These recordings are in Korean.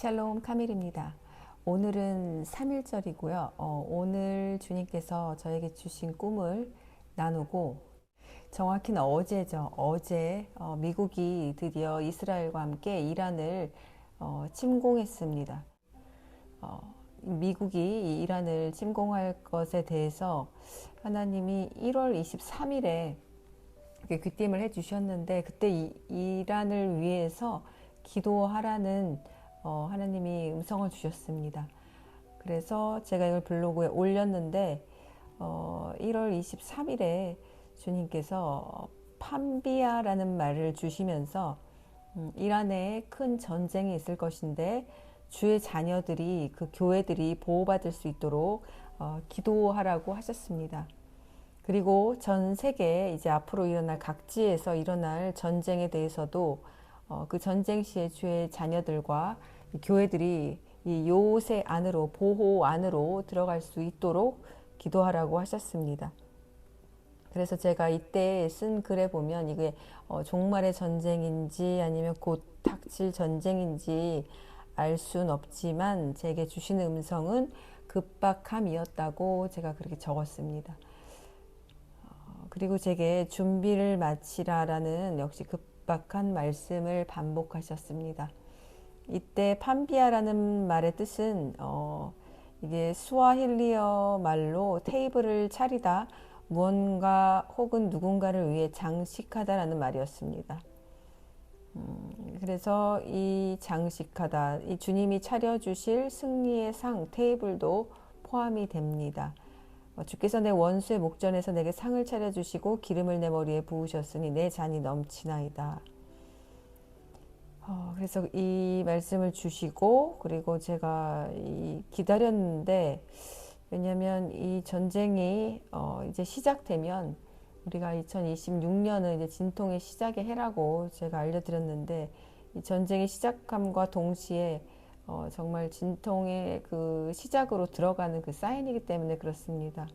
샬롬 카밀입니다. 오늘은 3일절이고요. 오늘 주님께서 저에게 주신 꿈을 나누고, 정확히는 어제죠. 어제 미국이 드디어 이스라엘과 함께 이란을 침공했습니다. 미국이 이 이란을 침공할 것에 대해서 하나님이 1월 23일에 귀띔을 해주셨는데, 그때 이란을 위해서 기도하라는 하나님이 음성을 주셨습니다. 그래서 제가 이걸 블로그에 올렸는데 1월 23일에 주님께서 판비아라는 말을 주시면서 이란에 큰 전쟁이 있을 것인데 주의 자녀들이, 그 교회들이 보호받을 수 있도록 기도하라고 하셨습니다. 그리고 전 세계 이제 앞으로 일어날 각지에서 일어날 전쟁에 대해서도 그 전쟁 시에 주의 자녀들과 교회들이 이 요새 안으로, 보호 안으로 들어갈 수 있도록 기도하라고 하셨습니다. 그래서 제가 이때 쓴 글에 보면 이게 종말의 전쟁인지 아니면 곧 닥칠 전쟁인지 알 수는 없지만 제게 주시는 음성은 급박함이었다고 제가 그렇게 적었습니다. 그리고 제게 준비를 마치라라는 역시 급박한 말씀을 반복하셨습니다. 이때 판비아라는 말의 뜻은 이게 스와힐리어 말로 테이블을 차리다, 무언가 혹은 누군가를 위해 장식하다라는 말이었습니다. 그래서 이 장식하다, 이 주님이 차려주실 승리의 상, 테이블도 포함이 됩니다. 주께서 내 원수의 목전에서 내게 상을 차려주시고 기름을 내 머리에 부으셨으니 내 잔이 넘치나이다. 그래서 이 말씀을 주시고, 그리고 제가 기다렸는데, 왜냐하면 이 전쟁이 이제 시작되면 우리가 2026년은 이제 진통의 시작의 해라고 제가 알려드렸는데, 이 전쟁이 시작함과 동시에 정말 진통의 그 시작으로 들어가는 그 사인이기 때문에 그렇습니다.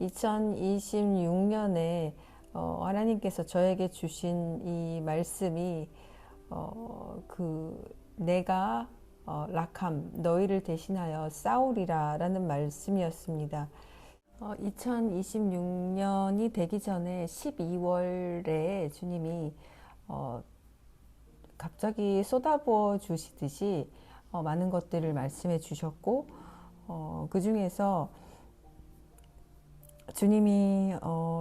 2026년에 하나님께서 저에게 주신 이 말씀이 내가 락함, 너희를 대신하여 싸우리라 라는 말씀이었습니다. 2026년이 되기 전에 12월에 주님이 갑자기 쏟아부어 주시듯이 많은 것들을 말씀해 주셨고, 그 중에서 주님이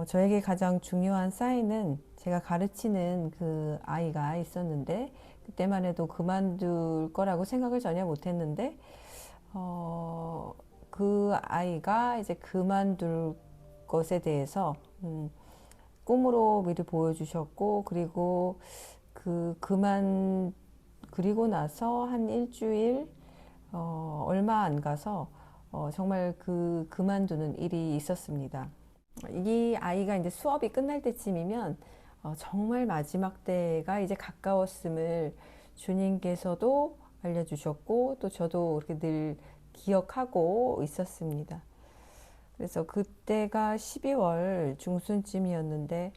저에게 가장 중요한 사인은 제가 가르치는 그 아이가 있었는데, 그때만 해도 그만둘 거라고 생각을 전혀 못했는데 그 아이가 이제 그만둘 것에 대해서 꿈으로 미리 보여주셨고, 그리고 그리고 나서 한 일주일 얼마 안 가서 정말 그만두는 일이 있었습니다. 이 아이가 이제 수업이 끝날 때쯤이면 정말 마지막 때가 이제 가까웠음을 주님께서도 알려주셨고, 또 저도 그렇게 늘 기억하고 있었습니다. 그래서 그때가 12월 중순쯤이었는데,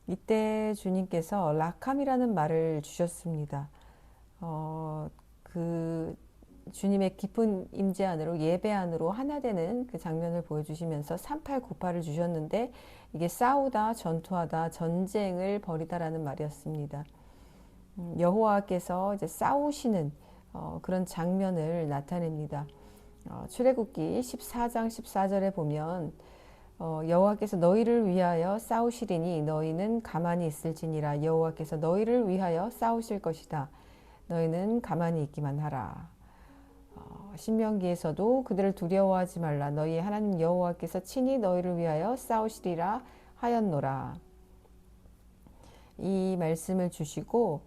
이때 주님께서 라캄이라는 말을 주셨습니다. 주님의 깊은 임재 안으로, 예배 안으로 하나 되는 그 장면을 보여주시면서 3898을 주셨는데, 이게 싸우다, 전투하다, 전쟁을 벌이다라는 말이었습니다. 여호와께서 이제 싸우시는 그런 장면을 나타냅니다. 출애굽기 14장 14절에 보면 여호와께서 너희를 위하여 싸우시리니 너희는 가만히 있을지니라. 여호와께서 너희를 위하여 싸우실 것이다. 너희는 가만히 있기만 하라. 신명기에서도 그들을 두려워하지 말라. 너희 하나님 여호와께서 친히 너희를 위하여 싸우시리라 하였노라. 이 말씀을 주시고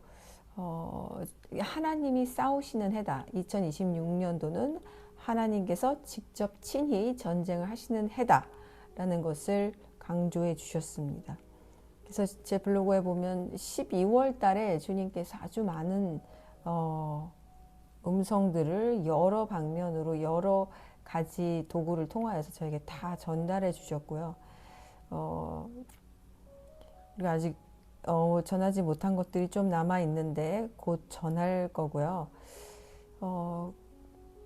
하나님이 싸우시는 해다. 2026년도는 하나님께서 직접 친히 전쟁을 하시는 해다 라는 것을 강조해 주셨습니다. 그래서 제 블로그에 보면 12월 달에 주님께서 아주 많은 음성들을 여러 방면으로 여러 가지 도구를 통하여서 저에게 다 전달해 주셨고요. 그리고 아직 전하지 못한 것들이 좀 남아 있는데 곧 전할 거고요.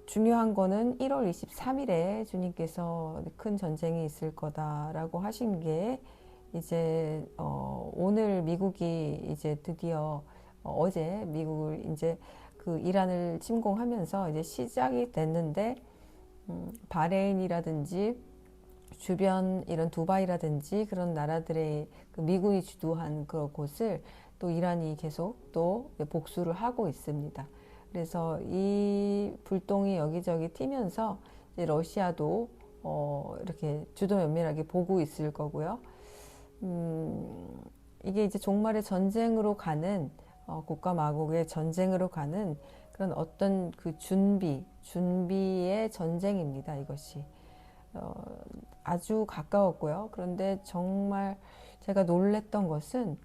중요한 거는 1월 23일에 주님께서 큰 전쟁이 있을 거다라고 하신 게 이제 오늘 미국이 이제 드디어 어제 미국을 이제 그 이란을 침공하면서 이제 시작이 됐는데 바레인이라든지 주변 이런 두바이라든지 그런 나라들의 그 미국이 주도한 그 곳을 또 이란이 계속 또 복수를 하고 있습니다. 그래서 이 불똥이 여기저기 튀면서 이제 러시아도 이렇게 주도 면밀하게 보고 있을 거고요. 이게 이제 종말의 전쟁으로 가는 국가 마국의 전쟁으로 가는 그런 어떤 그 준비의 전쟁입니다. 이것이 아주 가까웠고요. 그런데 정말 제가 놀랬던 것은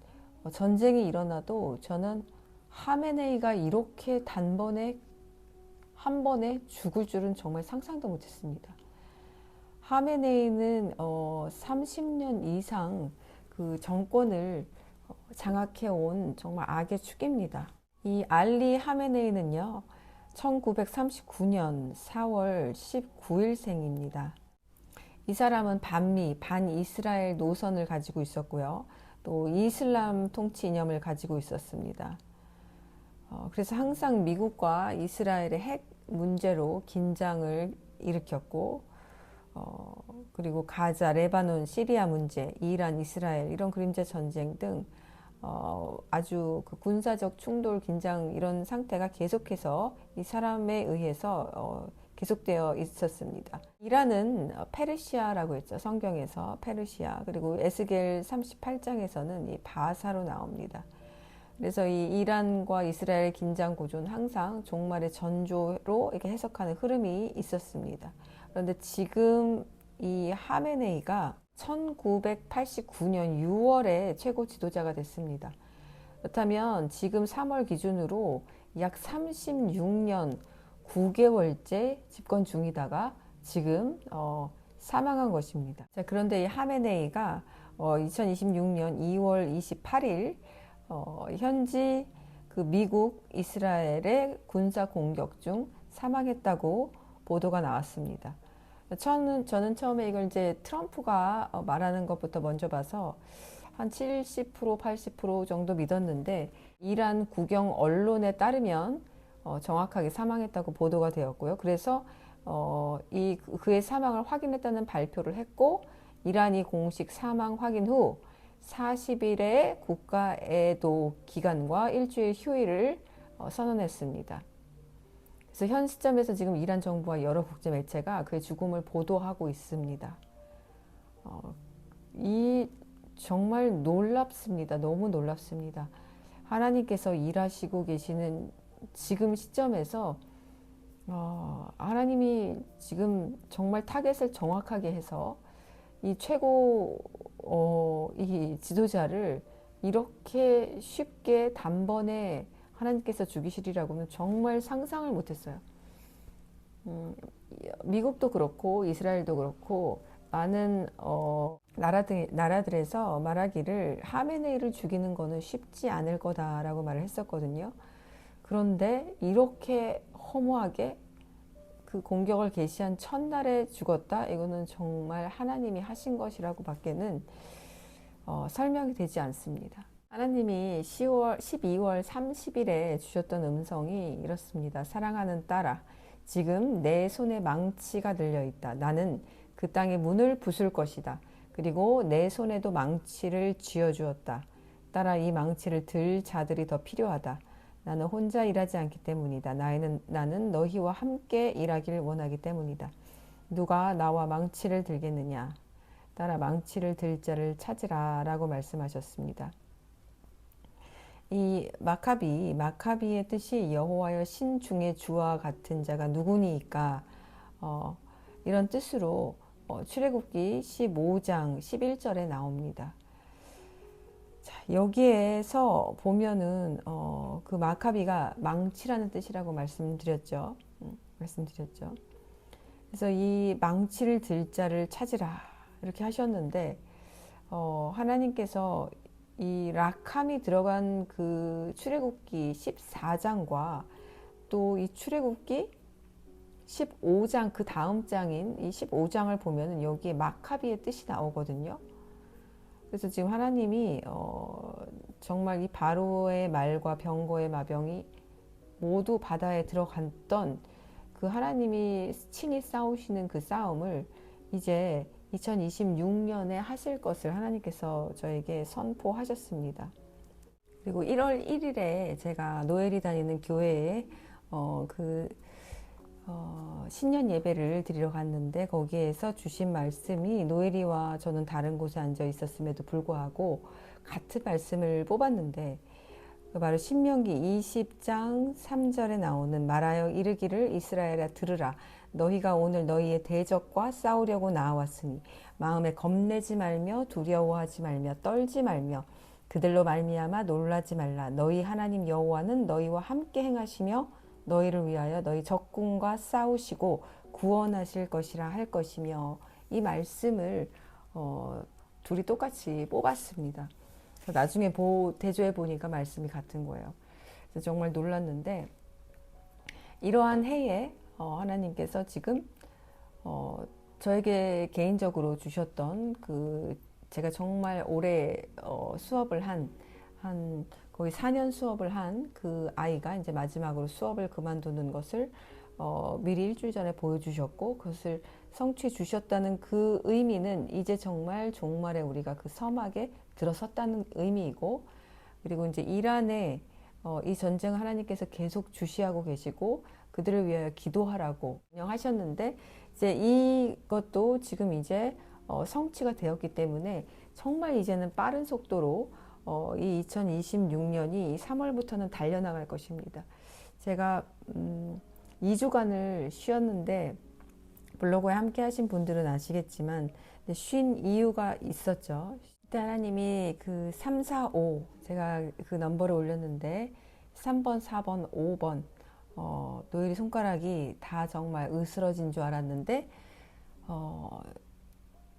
전쟁이 일어나도 저는 하메네이가 이렇게 단번에 한 번에 죽을 줄은 정말 상상도 못했습니다. 하메네이는 30년 이상 그 정권을 장악해온 정말 악의 축입니다. 이 알리 하메네이는요, 1939년 4월 19일생입니다. 이 사람은 반미, 반이스라엘 노선을 가지고 있었고요. 또 이슬람 통치 이념을 가지고 있었습니다. 그래서 항상 미국과 이스라엘의 핵 문제로 긴장을 일으켰고, 그리고 가자, 레바논, 시리아 문제, 이란, 이스라엘 이런 그림자 전쟁 등 아주 그 군사적 충돌, 긴장 이런 상태가 계속해서 이 사람에 의해서 계속되어 있었습니다. 이란은 페르시아라고 했죠. 성경에서 페르시아. 그리고 에스겔 38장에서는 이 바사로 나옵니다. 그래서 이 이란과 이스라엘 긴장 고조는 항상 종말의 전조로 이렇게 해석하는 흐름이 있었습니다. 그런데 지금 이 하메네이가 1989년 6월에 최고 지도자가 됐습니다. 그렇다면 지금 3월 기준으로 약 36년 9개월째 집권 중이다가 지금 사망한 것입니다. 자, 그런데 이 하메네이가 2026년 2월 28일 현지 그 미국 이스라엘의 군사 공격 중 사망했다고 보도가 나왔습니다. 저는 처음에 이걸 이제 트럼프가 말하는 것부터 먼저 봐서 한 70%, 80% 정도 믿었는데 이란 국영 언론에 따르면 정확하게 사망했다고 보도가 되었고요. 그래서 그의 사망을 확인했다는 발표를 했고 이란이 공식 사망 확인 후 40일의 국가애도 기간과 일주일 휴일을 선언했습니다. 그래서 현 시점에서 지금 이란 정부와 여러 국제 매체가 그의 죽음을 보도하고 있습니다. 이 정말 놀랍습니다. 너무 놀랍습니다. 하나님께서 일하시고 계시는 지금 시점에서 하나님이 지금 정말 타겟을 정확하게 해서 이 최고 이 지도자를 이렇게 쉽게 단번에 하나님께서 죽이시리라고는 정말 상상을 못했어요. 미국도 그렇고 이스라엘도 그렇고 많은 나라들에서 말하기를 하메네이를 죽이는 거는 쉽지 않을 거다라고 말을 했었거든요. 그런데 이렇게 허무하게 그 공격을 개시한 첫날에 죽었다? 이거는 정말 하나님이 하신 것이라고 밖에는 설명이 되지 않습니다. 하나님이 12월 30일에 주셨던 음성이 이렇습니다. 사랑하는 딸아, 지금 내 손에 망치가 들려있다. 나는 그 땅의 문을 부술 것이다. 그리고 내 손에도 망치를 쥐어주었다. 딸아, 이 망치를 들 자들이 더 필요하다. 나는 혼자 일하지 않기 때문이다. 나는 너희와 함께 일하기를 원하기 때문이다. 누가 나와 망치를 들겠느냐? 딸아, 망치를 들 자를 찾으라 라고 말씀하셨습니다. 이 마카비의 뜻이 여호와여 신 중에 주와 같은 자가 누구니까 이런 뜻으로 출애굽기 15장 11절에 나옵니다. 자, 여기에서 보면은 그 마카비가 망치라는 뜻이라고 말씀드렸죠. 그래서 이 망치를 들 자를 찾으라 이렇게 하셨는데 하나님께서 이 락함이 들어간 그 출애굽기 14장과 또 이 출애굽기 15장 그 다음 장인 이 15장을 보면은 여기에 마카비의 뜻이 나오거든요. 그래서 지금 하나님이 정말 이 바로의 말과 병거의 마병이 모두 바다에 들어갔던 그 하나님이 친히 싸우시는 그 싸움을 이제 2026년에 하실 것을 하나님께서 저에게 선포하셨습니다. 그리고 1월 1일에 제가 노엘이 다니는 교회에 신년 예배를 드리러 갔는데 거기에서 주신 말씀이 노엘이와 저는 다른 곳에 앉아 있었음에도 불구하고 같은 말씀을 뽑았는데 바로 신명기 20장 3절에 나오는 말하여 이르기를 이스라엘아 들으라 너희가 오늘 너희의 대적과 싸우려고 나왔으니 마음에 겁내지 말며 두려워하지 말며 떨지 말며 그들로 말미암아 놀라지 말라 너희 하나님 여호와는 너희와 함께 행하시며 너희를 위하여 너희 적군과 싸우시고 구원하실 것이라 할 것이며 이 말씀을 둘이 똑같이 뽑았습니다. 나중에 대조해 보니까 말씀이 같은 거예요. 그래서 정말 놀랐는데 이러한 해에 하나님께서 지금 저에게 개인적으로 주셨던 그 제가 정말 오래 수업을 한 거의 4년 수업을 한 그 아이가 이제 마지막으로 수업을 그만두는 것을 미리 일주일 전에 보여주셨고 그것을 성취해 주셨다는 그 의미는 이제 정말 종말에 우리가 그 서막에 들어섰다는 의미이고 그리고 이제 이란에 이 전쟁을 하나님께서 계속 주시하고 계시고 그들을 위하여 기도하라고 명하셨는데 이제 이것도 지금 이제 성취가 되었기 때문에 정말 이제는 빠른 속도로 이 2026년이 3월부터는 달려나갈 것입니다. 제가 2주간을 쉬었는데 블로그에 함께 하신 분들은 아시겠지만 쉰 이유가 있었죠. 그때 하나님이 그 3, 4, 5 제가 그 넘버를 올렸는데 3번, 4번, 5번 노엘이 손가락이 다 정말 으스러진 줄 알았는데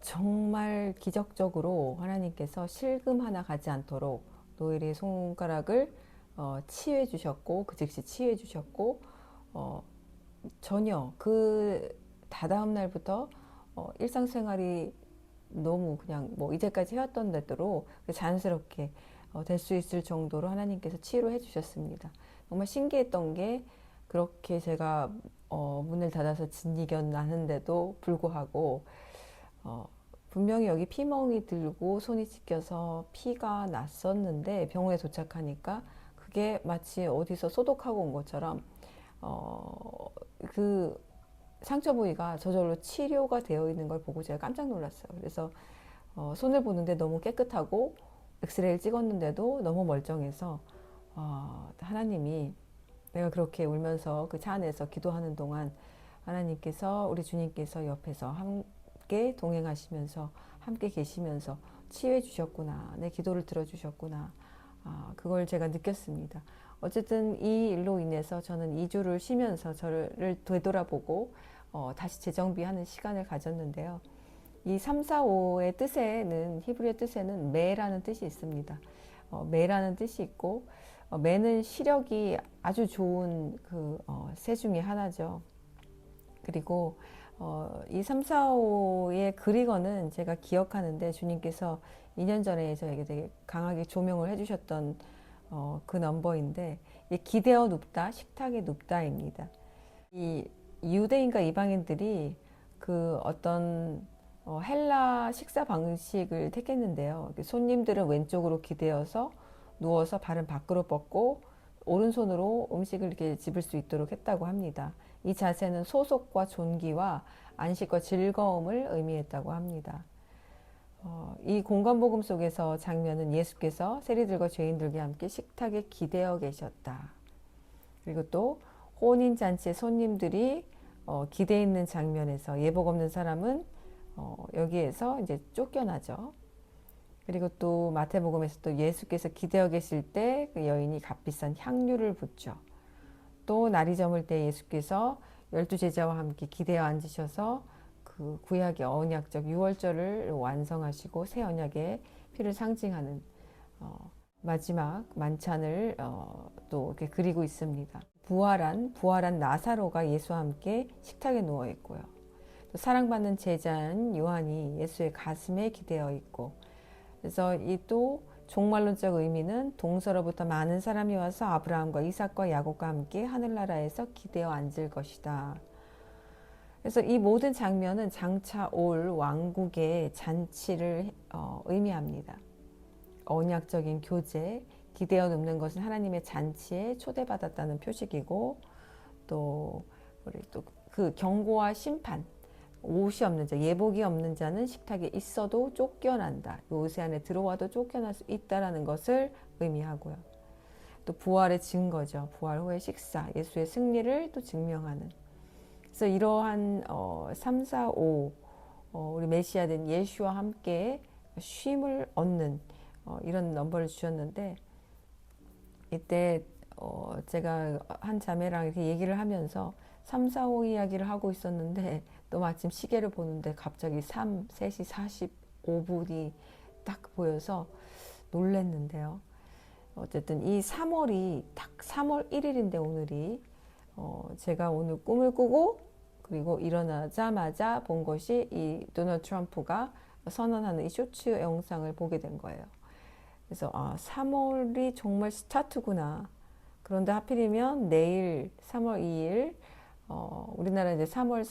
정말 기적적으로 하나님께서 실금 하나 가지 않도록 노엘의 손가락을 치유해 주셨고 그 즉시 치유해 주셨고 전혀 그 다다음 날부터 일상생활이 너무 그냥 뭐 이제까지 해왔던 대로 자연스럽게 될 수 있을 정도로 하나님께서 치유해 주셨습니다. 정말 신기했던 게 그렇게 제가 문을 닫아서 진이견나는데도 불구하고 분명히 여기 피멍이 들고 손이 찢겨서 피가 났었는데 병원에 도착하니까 그게 마치 어디서 소독하고 온 것처럼 그 상처 부위가 저절로 치료가 되어 있는 걸 보고 제가 깜짝 놀랐어요. 그래서 손을 보는데 너무 깨끗하고 엑스레이를 찍었는데도 너무 멀쩡해서 하나님이 내가 그렇게 울면서 그 차 안에서 기도하는 동안 하나님께서 우리 주님께서 옆에서 함께 동행하시면서 함께 계시면서 치유해 주셨구나. 내 기도를 들어주셨구나. 그걸 제가 느꼈습니다. 어쨌든 이 일로 인해서 저는 2주를 쉬면서 저를 되돌아보고 다시 재정비하는 시간을 가졌는데요. 이 3, 4, 5의 뜻에는 히브리어 뜻에는 매라는 뜻이 있습니다. 매라는 뜻이 있고 매는 시력이 아주 좋은 새 중에 하나죠. 그리고 이 3, 4, 5의 그리거는 제가 기억하는데 주님께서 2년 전에 저에게 되게 강하게 조명을 해주셨던 그 넘버인데 기대어 눕다, 식탁에 눕다입니다. 이 유대인과 이방인들이 그 어떤 헬라 식사 방식을 택했는데요. 손님들은 왼쪽으로 기대어서 누워서 발은 밖으로 뻗고 오른손으로 음식을 이렇게 집을 수 있도록 했다고 합니다. 이 자세는 소속과 존귀와 안식과 즐거움을 의미했다고 합니다. 이 공간복음 속에서 장면은 예수께서 세리들과 죄인들과 함께 식탁에 기대어 계셨다. 그리고 또 혼인잔치에 손님들이 기대 있는 장면에서 예복 없는 사람은 여기에서 이제 쫓겨나죠. 그리고 또 마태복음에서 또 예수께서 기대어 계실 때 그 여인이 값비싼 향유를 붓죠. 또 날이 저물 때 예수께서 12제자와 함께 기대어 앉으셔서 그 구약의 언약적 유월절을 완성하시고 새 언약의 피를 상징하는 마지막 만찬을 또 이렇게 그리고 있습니다. 부활한 나사로가 예수와 함께 식탁에 누워 있고요. 또 사랑받는 제자인 요한이 예수의 가슴에 기대어 있고, 그래서 이 또 종말론적 의미는 동서로부터 많은 사람이 와서 아브라함과 이삭과 야곱과 함께 하늘나라에서 기대어 앉을 것이다. 그래서 이 모든 장면은 장차 올 왕국의 잔치를 의미합니다. 언약적인 교제, 기대어 눕는 것은 하나님의 잔치에 초대받았다는 표식이고, 또 우리 또 그 경고와 심판, 옷이 없는 자, 예복이 없는 자는 식탁에 있어도 쫓겨난다. 요새 안에 들어와도 쫓겨날 수 있다라는 것을 의미하고요. 또 부활의 증거죠. 부활 후의 식사, 예수의 승리를 또 증명하는. 그래서 이러한 3, 4, 5 우리 메시아 된 예수와 함께 쉼을 얻는 이런 넘버를 주셨는데, 이때 제가 한 자매랑 이렇게 얘기를 하면서 3, 4, 5 이야기를 하고 있었는데, 또 마침 시계를 보는데 갑자기 3시 45분이 딱 보여서 놀랬는데요. 어쨌든 이 3월이 딱 3월 1일인데 오늘이 제가 오늘 꿈을 꾸고 그리고 일어나자마자 본 것이 이 도널드 트럼프가 선언하는 이 쇼츠 영상을 보게 된 거예요. 그래서 3월이 정말 스타트구나. 그런데 하필이면 내일 3월 2일 우리나라 이제 3월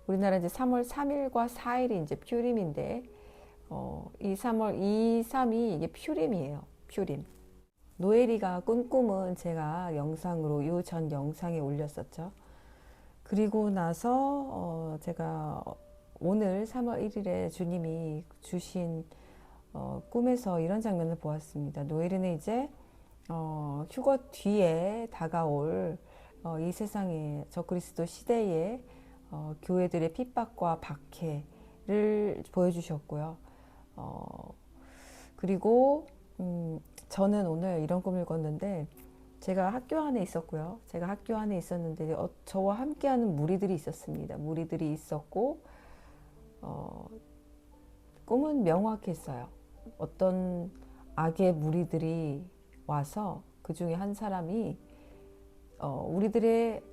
3일과 4일이 이제 퓨림인데 이 3월 2, 3이 이게 퓨림이에요. 퓨림. 노엘이가 꾼 꿈은 제가 영상으로 요 전 영상에 올렸었죠. 그리고 나서 제가 오늘 3월 1일에 주님이 주신 꿈에서 이런 장면을 보았습니다. 노엘이는 이제 휴거 뒤에 다가올 이 세상의 적그리스도 시대에 교회들의 핍박과 박해를 보여주셨고요. 그리고 저는 오늘 이런 꿈을 꿨는데, 제가 학교 안에 있었고요. 제가 학교 안에 있었는데 저와 함께하는 무리들이 있었습니다. 무리들이 있었고 꿈은 명확했어요. 어떤 악의 무리들이 와서 그 중에 한 사람이 우리들의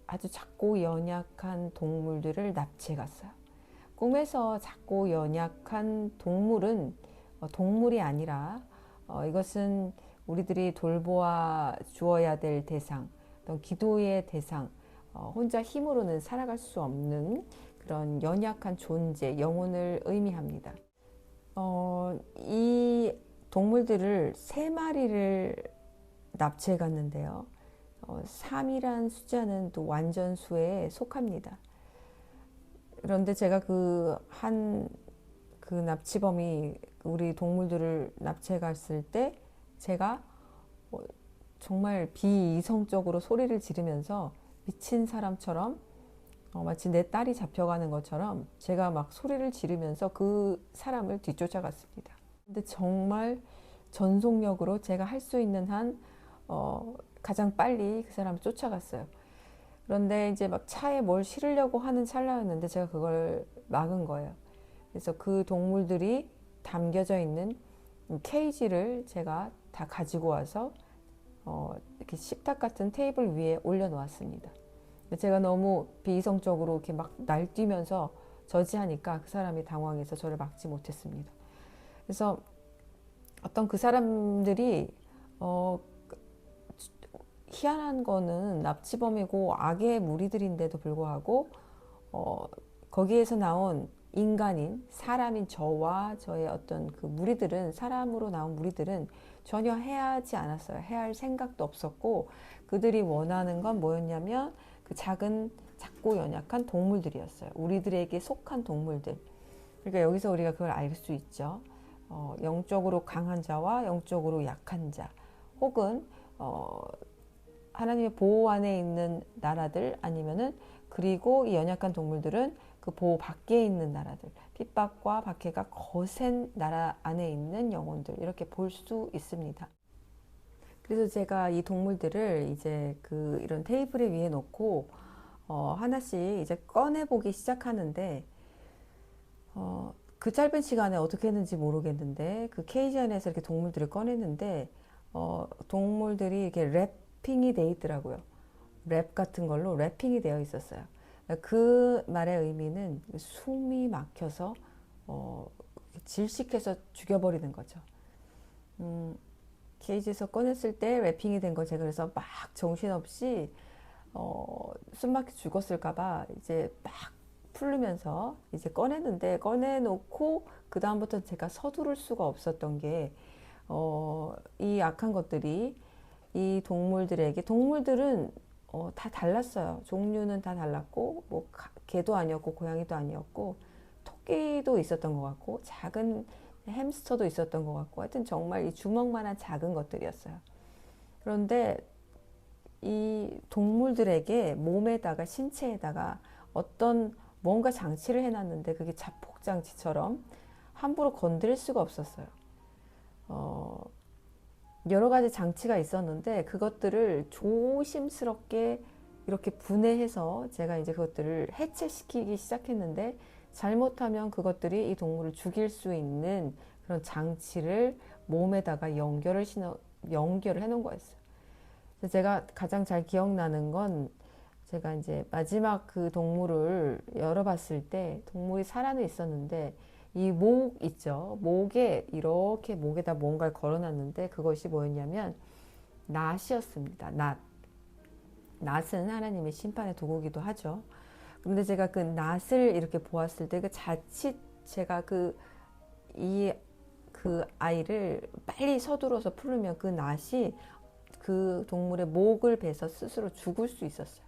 아주 작고 연약한 동물들을 납치해 갔어요. 꿈에서 작고 연약한 동물은 동물이 아니라 이것은 우리들이 돌보아 주어야 될 대상, 어떤 기도의 대상, 혼자 힘으로는 살아갈 수 없는 그런 연약한 존재, 영혼을 의미합니다. 이 동물들을 3마리를 납치해 갔는데요. 3이란 숫자는 또 완전수에 속합니다. 그런데 제가 그 납치범이 우리 동물들을 납치해 갔을 때 제가 정말 비이성적으로 소리를 지르면서 미친 사람처럼 마치 내 딸이 잡혀가는 것처럼 제가 막 소리를 지르면서 그 사람을 뒤쫓아갔습니다. 근데 정말 전속력으로 제가 할 수 있는 한 가장 빨리 그 사람을 쫓아갔어요. 그런데 이제 막 차에 뭘 실으려고 하는 찰나였는데 제가 그걸 막은 거예요. 그래서 그 동물들이 담겨져 있는 케이지를 제가 다 가지고 와서 이렇게 식탁 같은 테이블 위에 올려놓았습니다. 제가 너무 비이성적으로 이렇게 막 날뛰면서 저지하니까 그 사람이 당황해서 저를 막지 못했습니다. 그래서 어떤 그 사람들이 희한한 거는 납치범이고 악의 무리들인데도 불구하고 거기에서 나온 인간인 사람인 저와 저의 어떤 그 무리들은, 사람으로 나온 무리들은 전혀 해하지 않았어요. 해할 생각도 없었고, 그들이 원하는 건 뭐였냐면 그 작고 연약한 동물들이었어요. 우리들에게 속한 동물들. 그러니까 여기서 우리가 그걸 알 수 있죠. 영적으로 강한 자와 영적으로 약한 자, 혹은 하나님의 보호 안에 있는 나라들, 아니면은 그리고 이 연약한 동물들은 그 보호 밖에 있는 나라들, 핍박과 박해가 거센 나라 안에 있는 영혼들, 이렇게 볼 수 있습니다. 그래서 제가 이 동물들을 이제 이런 테이블 위에 놓고 하나씩 이제 꺼내 보기 시작하는데 그 짧은 시간에 어떻게 했는지 모르겠는데 그 케이지 안에서 이렇게 동물들을 꺼냈는데 동물들이 이렇게 랩핑이 돼 있더라고요. 랩 같은 걸로 랩핑이 되어 있었어요. 그 말의 의미는 숨이 막혀서 질식해서 죽여버리는 거죠. 케이지에서 꺼냈을 때 랩핑이 된 거 제가 그래서 막 정신없이 숨막혀 죽었을까봐 이제 막 풀르면서 이제 꺼냈는데 꺼내놓고 그 다음부터 제가 서두를 수가 없었던 게 이 악한 것들이 이 동물들에게 동물들은 다 달랐어요. 종류는 다 달랐고 뭐 개도 아니었고 고양이도 아니었고 토끼도 있었던 것 같고 작은 햄스터도 있었던 것 같고 하여튼 정말 이 주먹만한 작은 것들이었어요. 그런데 이 동물들에게 몸에다가 신체에다가 어떤 뭔가 장치를 해놨는데 그게 자폭장치처럼 함부로 건드릴 수가 없었어요. 여러 가지 장치가 있었는데 그것들을 조심스럽게 이렇게 분해해서 제가 이제 그것들을 해체시키기 시작했는데 잘못하면 그것들이 이 동물을 죽일 수 있는 그런 장치를 몸에다가 연결을 해 놓은 거였어요. 그래서 제가 가장 잘 기억나는 건 제가 이제 마지막 그 동물을 열어봤을 때 동물이 살아는 있었는데 이 목 있죠. 목에 이렇게 목에다 뭔가를 걸어놨는데 그것이 뭐였냐면 낫이었습니다. 낫. 낫은 하나님의 심판의 도구기도 하죠. 근데 제가 그 낫을 이렇게 보았을 때 그 자칫 제가 그 아이를 빨리 서둘러서 풀으면 그 낫이 그 동물의 목을 베서 스스로 죽을 수 있었어요.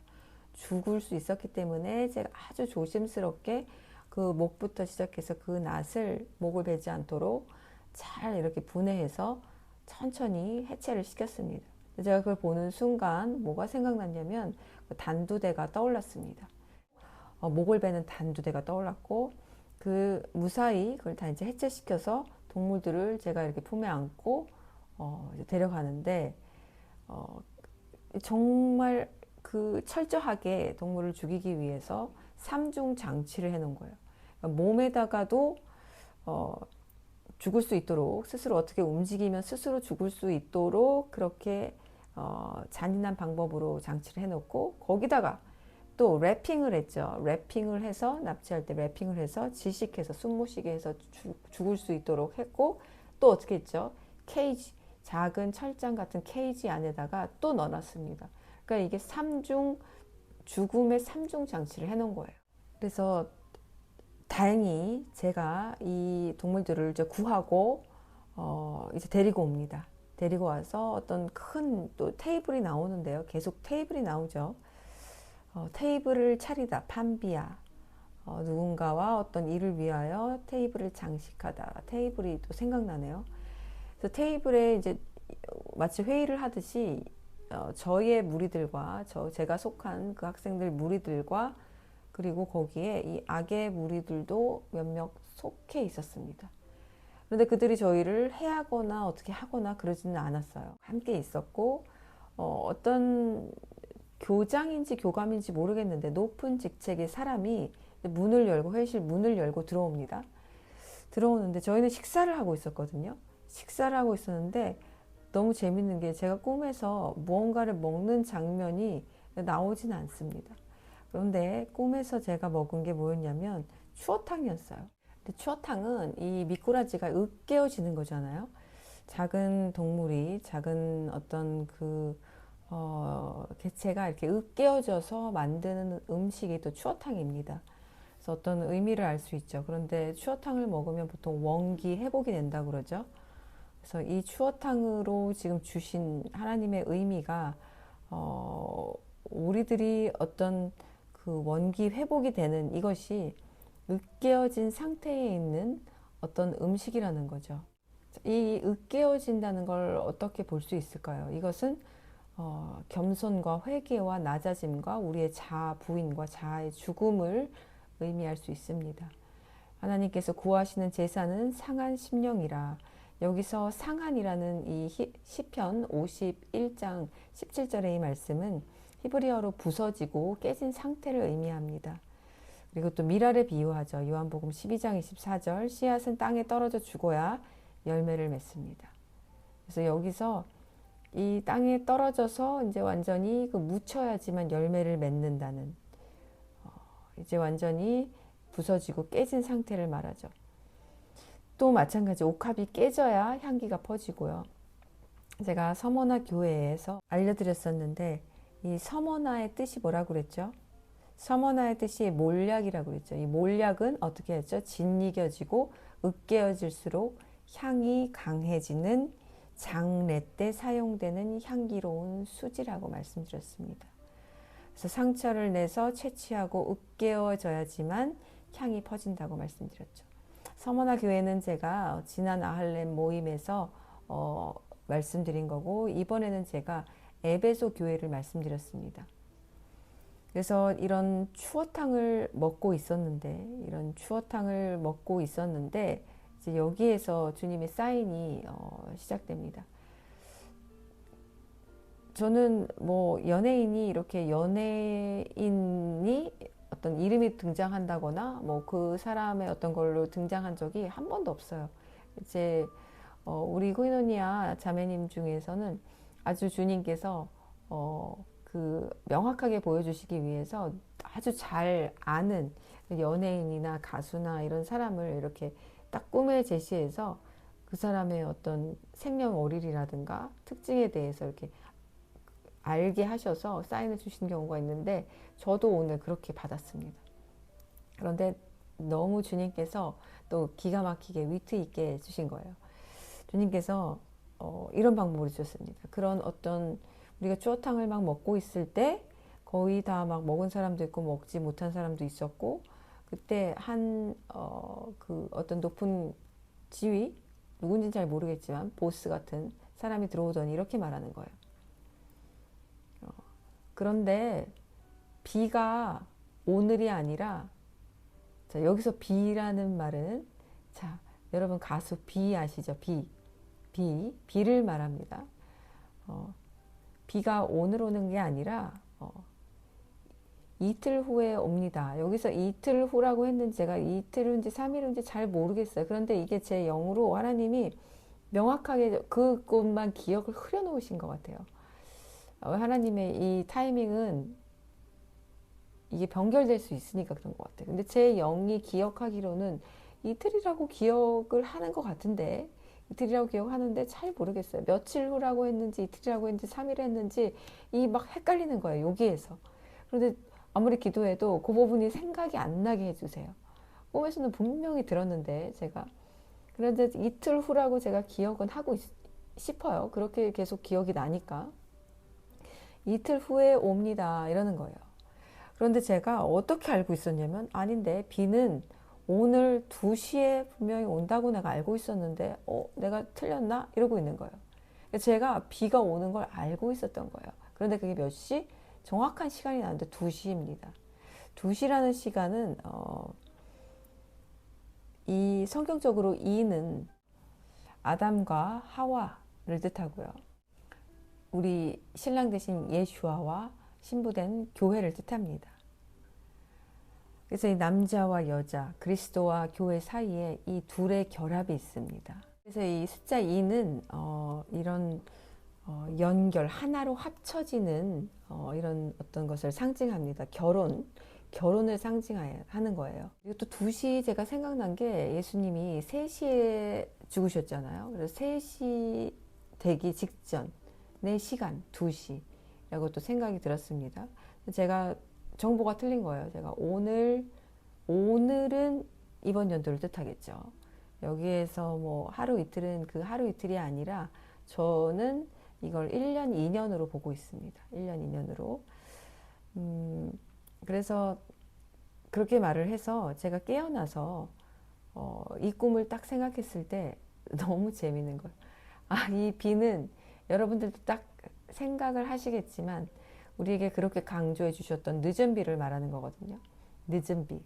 죽을 수 있었기 때문에 제가 아주 조심스럽게 그 목부터 시작해서 그 낫을 목을 베지 않도록 잘 이렇게 분해해서 천천히 해체를 시켰습니다. 제가 그걸 보는 순간 뭐가 생각났냐면 단두대가 떠올랐습니다. 목을 베는 단두대가 떠올랐고 그 무사히 그걸 다 이제 해체시켜서 동물들을 제가 이렇게 품에 안고 이제 데려가는데 정말 그 철저하게 동물을 죽이기 위해서 3중 장치를 해놓은 거예요. 그러니까 몸에다가도 죽을 수 있도록 스스로 어떻게 움직이면 스스로 죽을 수 있도록 그렇게 잔인한 방법으로 장치를 해놓고 거기다가 또 랩핑을 했죠. 랩핑을 해서 납치할 때 랩핑을 해서 질식해서 숨 못 쉬게 해서 죽을 수 있도록 했고 또 어떻게 했죠? 케이지 작은 철장 같은 케이지 안에다가 또 넣어놨습니다. 그러니까 이게 죽음의 3중 장치를 해놓은 거예요. 그래서 다행히 제가 이 동물들을 이제 구하고 이제 데리고 옵니다. 데리고 와서 어떤 큰 또 테이블이 나오는데요. 계속 테이블이 나오죠. 테이블을 차리다, 판비야. 누군가와 어떤 일을 위하여 테이블을 장식하다. 테이블이 또 생각나네요. 그래서 테이블에 이제 마치 회의를 하듯이 저희의 무리들과 제가 속한 그 학생들 무리들과 그리고 거기에 이 악의 무리들도 몇몇 속해 있었습니다. 그런데 그들이 저희를 해하거나 어떻게 하거나 그러지는 않았어요. 함께 있었고 어떤 교장인지 교감인지 모르겠는데 높은 직책의 사람이 문을 열고 회의실 문을 열고 들어옵니다. 들어오는데 저희는 식사를 하고 있었거든요. 식사를 하고 있었는데 너무 재밌는 게 제가 꿈에서 무언가를 먹는 장면이 나오진 않습니다. 그런데 꿈에서 제가 먹은 게 뭐였냐면 추어탕이었어요. 근데 추어탕은 이 미꾸라지가 으깨어지는 거잖아요. 작은 동물이 작은 어떤 개체가 이렇게 으깨어져서 만드는 음식이 또 추어탕입니다. 그래서 어떤 의미를 알 수 있죠. 그런데 추어탕을 먹으면 보통 원기 회복이 된다고 그러죠. 그래서 이 추어탕으로 지금 주신 하나님의 의미가 우리들이 어떤 그 원기 회복이 되는 이것이 으깨어진 상태에 있는 어떤 음식이라는 거죠. 이 으깨어진다는 걸 어떻게 볼 수 있을까요? 이것은 겸손과 회개와 낮아짐과 우리의 자아 부인과 자아의 죽음을 의미할 수 있습니다. 하나님께서 구하시는 제사는 상한 심령이라. 여기서 상한이라는 이 시편 51장 17절의 이 말씀은 히브리어로 부서지고 깨진 상태를 의미합니다. 그리고 또 미랄에 비유하죠. 요한복음 12장 24절 씨앗은 땅에 떨어져 죽어야 열매를 맺습니다. 그래서 여기서 이 땅에 떨어져서 이제 완전히 그 묻혀야지만 열매를 맺는다는, 이제 완전히 부서지고 깨진 상태를 말하죠. 또 마찬가지 옥합이 깨져야 향기가 퍼지고요. 제가 서머나 교회에서 알려드렸었는데 이 서머나의 뜻이 뭐라고 그랬죠? 서머나의 뜻이 몰약이라고 그랬죠. 이 몰약은 어떻게 했죠? 진이겨지고 으깨어질수록 향이 강해지는 장례 때 사용되는 향기로운 수지라고 말씀드렸습니다. 그래서 상처를 내서 채취하고 으깨어져야지만 향이 퍼진다고 말씀드렸죠. 서머나 교회는 제가 지난 아할렘 모임에서 말씀드린 거고, 이번에는 제가 에베소 교회를 말씀드렸습니다. 그래서 이런 추어탕을 먹고 있었는데, 이제 여기에서 주님의 사인이 시작됩니다. 저는 뭐 연예인이 이렇게 연예인이 어떤 이름이 등장한다거나 뭐 그 사람의 어떤 걸로 등장한 적이 한 번도 없어요. 이제 우리 코이노니아 자매님 중에서는 아주 주님께서 그 명확하게 보여주시기 위해서 아주 잘 아는 연예인이나 가수나 이런 사람을 이렇게 딱 꿈에 제시해서 그 사람의 어떤 생년월일이라든가 특징에 대해서 이렇게 알게 하셔서 사인을 주신 경우가 있는데, 저도 오늘 그렇게 받았습니다. 그런데 너무 주님께서 또 기가 막히게 위트 있게 주신 거예요. 주님께서 이런 방법을 주셨습니다. 그런 어떤 우리가 추어탕을 막 먹고 있을 때 거의 다 막 먹은 사람도 있고 먹지 못한 사람도 있었고, 그때 그 어떤 높은 지위, 누군지는 잘 모르겠지만 보스 같은 사람이 들어오더니 이렇게 말하는 거예요. 그런데 비가 오늘이 아니라, 자, 여기서 비라는 말은, 자, 여러분 가수 비 아시죠? 비를 말합니다. 비가 오늘 오는 게 아니라 이틀 후에 옵니다. 여기서 이틀 후라고 했는지 제가 이틀 후인지 3일 후인지 잘 모르겠어요. 그런데 이게 제 영으로 하나님이 명확하게 그것만 기억을 흐려놓으신 것 같아요. 하나님의 이 타이밍은 이게 변결될 수 있으니까 그런 것 같아요. 근데 제 영이 기억하기로는 이틀이라고 기억을 하는 것 같은데, 이틀이라고 기억하는데 잘 모르겠어요. 며칠 후라고 했는지 이틀이라고 했는지 3일 했는지 이 막 헷갈리는 거예요. 여기에서. 그런데 아무리 기도해도 그 부분이 생각이 안 나게 해주세요. 꿈에서는 분명히 들었는데 제가, 그런데 이틀 후라고 제가 기억은 하고 싶어요. 그렇게 계속 기억이 나니까. 이틀 후에 옵니다 이러는 거예요. 그런데 제가 어떻게 알고 있었냐면, 아닌데 비는 오늘 2시에 분명히 온다고 내가 알고 있었는데 내가 틀렸나? 이러고 있는 거예요. 제가 비가 오는 걸 알고 있었던 거예요. 그런데 그게 몇 시? 정확한 시간이 나는데 2시입니다. 2시라는 시간은 이 성경적으로 이는 아담과 하와를 뜻하고요. 우리 신랑 대신 예슈아와 신부된 교회를 뜻합니다. 그래서 이 남자와 여자, 그리스도와 교회 사이에 이 둘의 결합이 있습니다. 그래서 이 숫자 2는 이런 연결, 하나로 합쳐지는 이런 어떤 것을 상징합니다. 결혼을 상징하는 거예요. 그리고 또 2시 제가 생각난 게, 예수님이 3시에 죽으셨잖아요. 그래서 3시 되기 직전의 시간, 2시라고 또 생각이 들었습니다. 제가 정보가 틀린 거예요. 제가 오늘은 이번 연도를 뜻하겠죠. 여기에서 뭐 하루 이틀은 그 하루 이틀이 아니라 저는 이걸 1년, 2년으로 보고 있습니다. 1년, 2년으로. 그래서 그렇게 말을 해서 제가 깨어나서 이 꿈을 딱 생각했을 때 너무 재밌는 거예요. 아, 이 비는 여러분들도 딱 생각을 하시겠지만 우리에게 그렇게 강조해 주셨던 늦은 비를 말하는 거거든요. 늦은 비.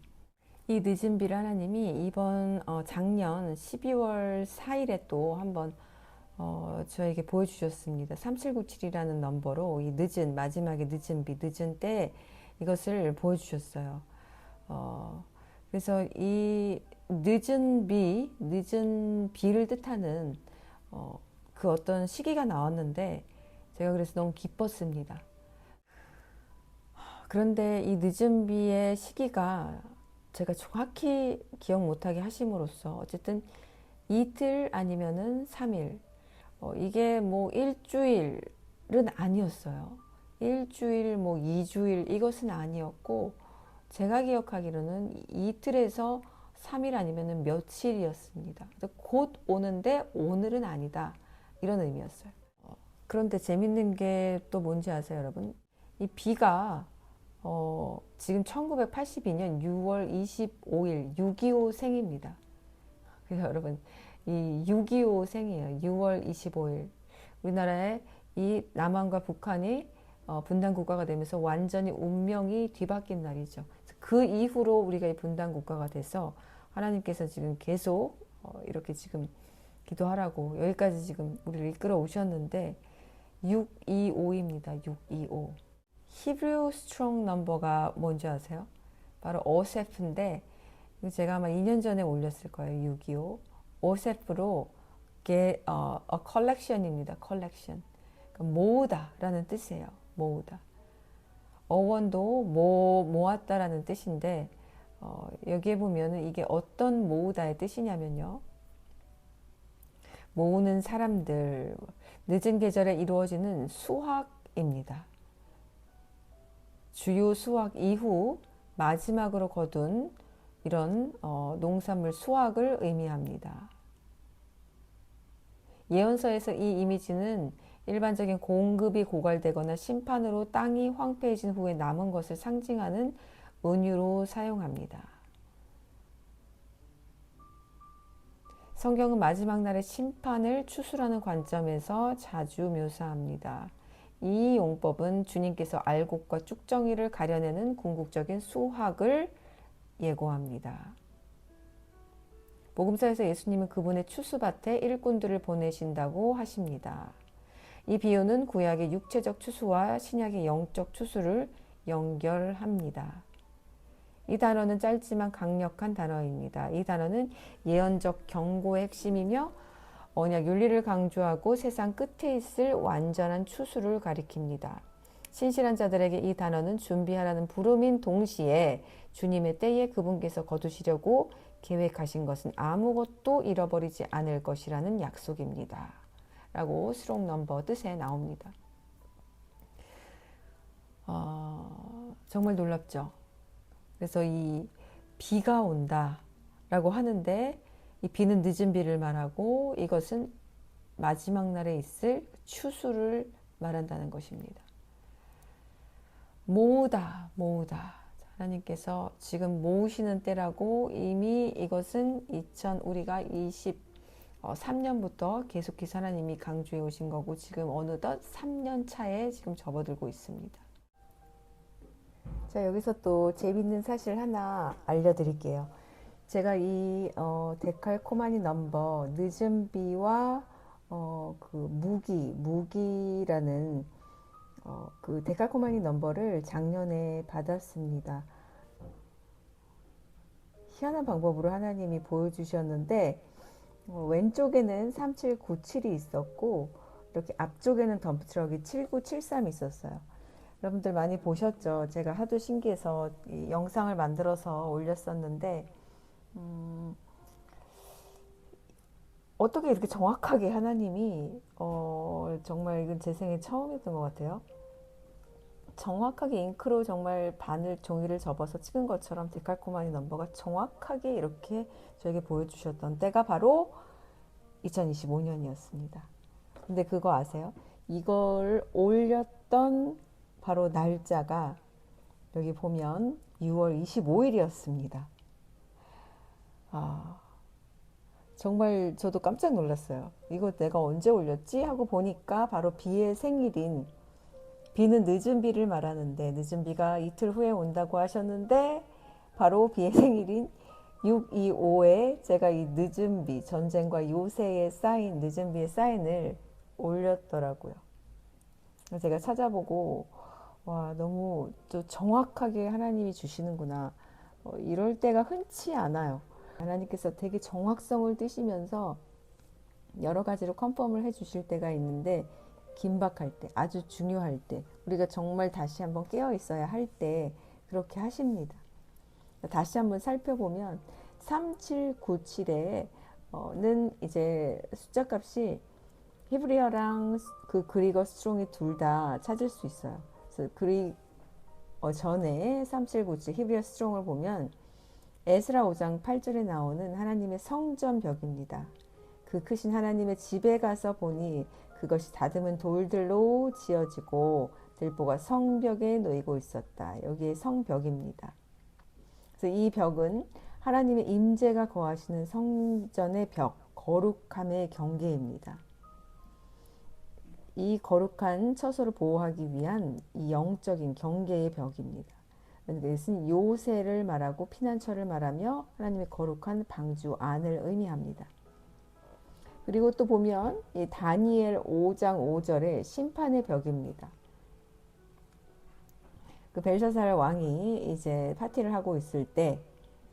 이 늦은 비를 하나님이 이번 작년 12월 4일에 또 한번 저에게 보여주셨습니다. 3797이라는 넘버로 이 늦은, 마지막에 늦은 비, 늦은 때 이것을 보여주셨어요. 그래서 이 늦은 비를 뜻하는 그 어떤 시기가 나왔는데 제가 그래서 너무 기뻤습니다. 그런데 이 늦은 비의 시기가 제가 정확히 기억 못하게 하심으로써 어쨌든 이틀 아니면은 3일, 이게 뭐 일주일은 아니었어요. 일주일, 뭐 2주일 이것은 아니었고 제가 기억하기로는 이틀에서 3일 아니면은 며칠이었습니다. 곧 오는데 오늘은 아니다. 이런 의미였어요. 그런데 재밌는 게 또 뭔지 아세요, 여러분? 이 비가 지금 1982년 6월 25일 6.25 생입니다. 그래서 여러분, 이 6.25 생이에요. 6월 25일. 우리나라의 이 남한과 북한이 분단 국가가 되면서 완전히 운명이 뒤바뀐 날이죠. 그 이후로 우리가 이 분단 국가가 돼서 하나님께서 지금 계속 이렇게 지금 기도하라고 여기까지 지금 우리를 이끌어 오셨는데 625입니다. 625. 히브리 스트롱 넘버가 뭔지 아세요? 바로 오세프인데 제가 아마 2년 전에 올렸을 거예요. 625. 오세프로 a collection입니다. collection. 그러니까 모으다라는 뜻이에요. 모으다. 어원도 모았다라는 뜻인데 여기에 보면은 이게 어떤 모으다의 뜻이냐면요. 모으는 사람들, 늦은 계절에 이루어지는 수확입니다. 주요 수확 이후 마지막으로 거둔 이런 농산물 수확을 의미합니다. 예언서에서 이 이미지는 일반적인 공급이 고갈되거나 심판으로 땅이 황폐해진 후에 남은 것을 상징하는 은유로 사용합니다. 성경은 마지막 날의 심판을 추수라는 관점에서 자주 묘사합니다. 이 용법은 주님께서 알곡과 쭉정이를 가려내는 궁극적인 수확을 예고합니다. 복음서에서 예수님은 그분의 추수밭에 일꾼들을 보내신다고 하십니다. 이 비유는 구약의 육체적 추수와 신약의 영적 추수를 연결합니다. 이 단어는 짧지만 강력한 단어입니다. 이 단어는 예언적 경고의 핵심이며 언약 윤리를 강조하고 세상 끝에 있을 완전한 추수를 가리킵니다. 신실한 자들에게 이 단어는 준비하라는 부름인 동시에 주님의 때에 그분께서 거두시려고 계획하신 것은 아무것도 잃어버리지 않을 것이라는 약속입니다. 라고 스트롱 넘버 뜻에 나옵니다. 정말 놀랍죠. 그래서 이 비가 온다 라고 하는데 이 비는 늦은 비를 말하고 이것은 마지막 날에 있을 추수를 말한다는 것입니다. 모으다. 하나님께서 지금 모으시는 때라고 이미 이것은 우리가 23년부터 계속해서 하나님이 강조해 오신 거고 지금 어느덧 3년 차에 지금 접어들고 있습니다. 자, 여기서 또 재밌는 사실 하나 알려드릴게요. 제가 이 데칼코마니 넘버 늦은 비와 그 무기라는 그 데칼코마니 넘버를 작년에 받았습니다. 희한한 방법으로 하나님이 보여주셨는데 왼쪽에는 3797이 있었고 이렇게 앞쪽에는 덤프트럭이 7973이 있었어요. 여러분들 많이 보셨죠? 제가 하도 신기해서 이 영상을 만들어서 올렸었는데 어떻게 이렇게 정확하게 하나님이 정말 이건 제 생에 처음이었던 것 같아요. 정확하게 잉크로 정말 종이를 접어서 찍은 것처럼 데칼코마니 넘버가 정확하게 이렇게 저에게 보여주셨던 때가 바로 2025년이었습니다. 근데 그거 아세요? 이걸 올렸던 바로 날짜가 여기 보면 6월 25일이었습니다. 정말 저도 깜짝 놀랐어요. 이거 내가 언제 올렸지? 하고 보니까 바로 비의 생일인 비는 늦은 비를 말하는데 늦은 비가 이틀 후에 온다고 하셨는데 바로 비의 생일인 625에 제가 이 늦은 비, 전쟁과 요새에 쌓인 늦은 비의 사인을 올렸더라고요. 제가 찾아보고 와, 너무 또 정확하게 하나님이 주시는구나. 이럴 때가 흔치 않아요. 하나님께서 되게 정확성을 띠시면서 여러 가지로 컨펌을 해 주실 때가 있는데, 긴박할 때, 아주 중요할 때, 우리가 정말 다시 한번 깨어 있어야 할 때 그렇게 하십니다. 다시 한번 살펴보면 3797에 는 이제 숫자 값이 히브리어랑 그 그리거 스트롱이 둘 다 찾을 수 있어요. 그래서 전에 3797 히브리어 스트롱을 보면 에스라 5장 8절에 나오는 하나님의 성전 벽입니다. 그 크신 하나님의 집에 가서 보니 그것이 다듬은 돌들로 지어지고 들보가 성벽에 놓이고 있었다. 여기에 성벽입니다. 그래서 이 벽은 하나님의 임재가 거하시는 성전의 벽, 거룩함의 경계입니다. 이 거룩한 처소를 보호하기 위한 이 영적인 경계의 벽입니다. 이것은 요새를 말하고 피난처를 말하며 하나님의 거룩한 방주 안을 의미합니다. 그리고 또 보면 이 다니엘 5장 5절에 심판의 벽입니다. 그 벨사살 왕이 이제 파티를 하고 있을 때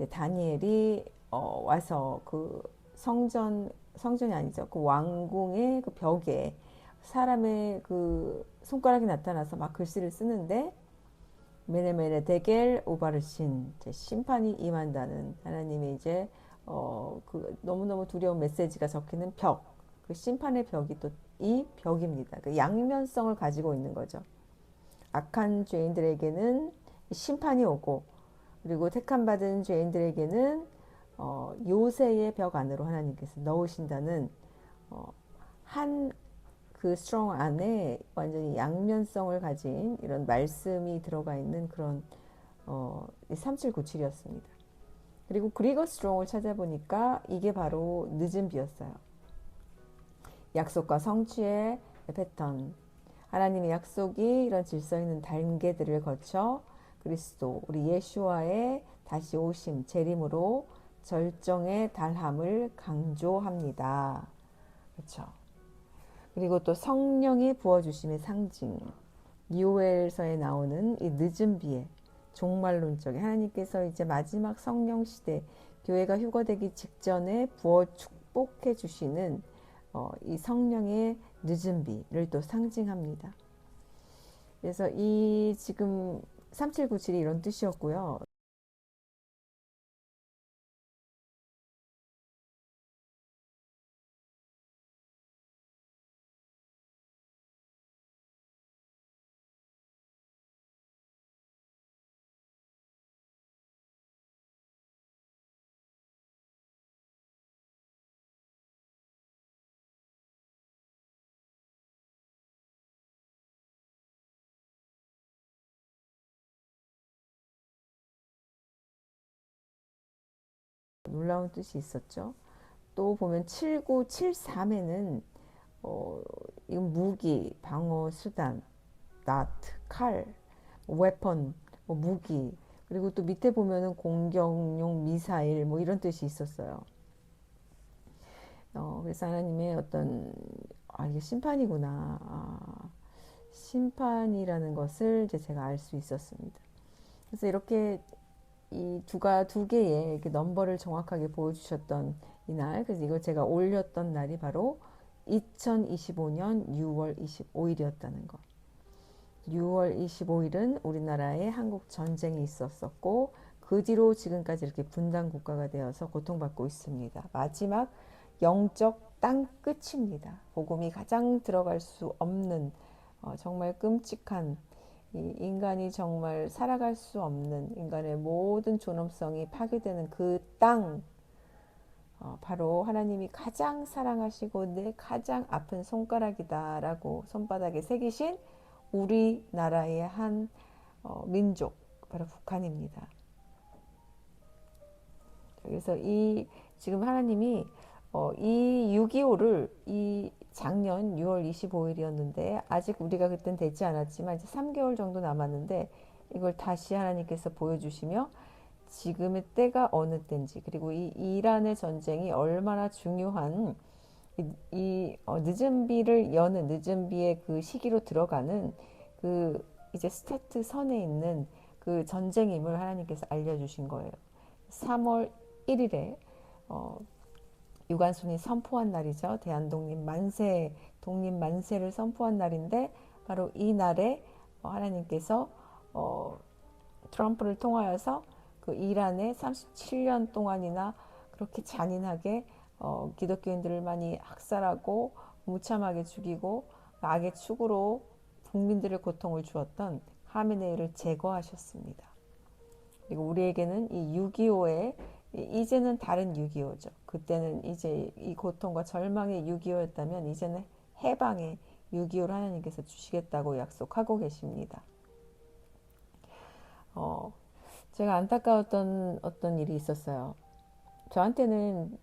다니엘이 와서 그 성전이 아니죠. 그 왕궁의 그 벽에 사람의 그 손가락이 나타나서 막 글씨를 쓰는데, 메네메네 데겔 오바르신, 심판이 임한다는 하나님의 이제 그 너무너무 두려운 메시지가 적히는 벽, 그 심판의 벽이 또 이 벽입니다. 그 양면성을 가지고 있는 거죠. 악한 죄인들에게는 심판이 오고, 그리고 택함받은 죄인들에게는 요새의 벽 안으로 하나님께서 넣으신다는 한 그 스트롱 안에 완전히 양면성을 가진 이런 말씀이 들어가 있는 그런 3797이었습니다. 그리고 그리거 스트롱을 찾아보니까 이게 바로 늦은 비였어요. 약속과 성취의 패턴, 하나님의 약속이 이런 질서 있는 단계들을 거쳐 그리스도 우리 예수와의 다시 오심 재림으로 절정의 달함을 강조합니다. 그렇죠. 그리고 또 성령의 부어주심의 상징, 요엘서에 나오는 이 늦은 비에 종말론적인 하나님께서 이제 마지막 성령 시대 교회가 휴거되기 직전에 부어 축복해 주시는 이 성령의 늦은 비를 또 상징합니다. 그래서 이 지금 3797이 이런 뜻이었고요. 놀라운 뜻이 있었죠. 또 보면 7973에는 이건 무기, 방어 수단, 나트, 칼, 웨폰, 무기, 그리고 또 밑에 보면은 공격용 미사일 이런 뜻이 있었어요. 그래서 하나님의 어떤 이게 심판이구나. 심판이라는 것을 이제 제가 알 수 있었습니다. 그래서 이렇게 이 두 개의 이렇게 넘버를 정확하게 보여주셨던 이날, 그래서 이걸 제가 올렸던 날이 바로 2025년 6월 25일이었다는 것. 6월 25일은 우리나라에 한국 전쟁이 있었었고, 그 뒤로 지금까지 이렇게 분단 국가가 되어서 고통받고 있습니다. 마지막 영적 땅 끝입니다. 복음이 가장 들어갈 수 없는 정말 끔찍한, 이 인간이 정말 살아갈 수 없는, 인간의 모든 존엄성이 파괴되는 그 땅, 바로 하나님이 가장 사랑하시고 내 가장 아픈 손가락이다라고 손바닥에 새기신 우리나라의 한 민족, 바로 북한입니다. 그래서 이 지금 하나님이 이 6.25를 이 작년 6월 25일이었는데 아직 우리가 그땐 되지 않았지만 이제 3개월 정도 남았는데, 이걸 다시 하나님께서 보여주시며 지금의 때가 어느 때인지, 그리고 이 이란의 전쟁이 얼마나 중요한 늦은 비를 여는 늦은 비의 그 시기로 들어가는 그 이제 스타트 선에 있는 그 전쟁임을 하나님께서 알려주신 거예요. 3월 1일에 유관순이 선포한 날이죠. 대한독립 만세, 독립 만세를 선포한 날인데 바로 이 날에 하나님께서 트럼프를 통하여서 그 이란에 37년 동안이나 그렇게 잔인하게 기독교인들을 많이 학살하고 무참하게 죽이고 악의 축으로 국민들의 고통을 주었던 하메네이를 제거하셨습니다. 그리고 우리에게는 이 6.25의 이제는 다른 6.25죠. 그때는 이제 이 고통과 절망의 6.25였다면 이제는 해방의 6.25를 하나님께서 주시겠다고 약속하고 계십니다. 제가 안타까웠던 어떤 일이 있었어요. 저한테는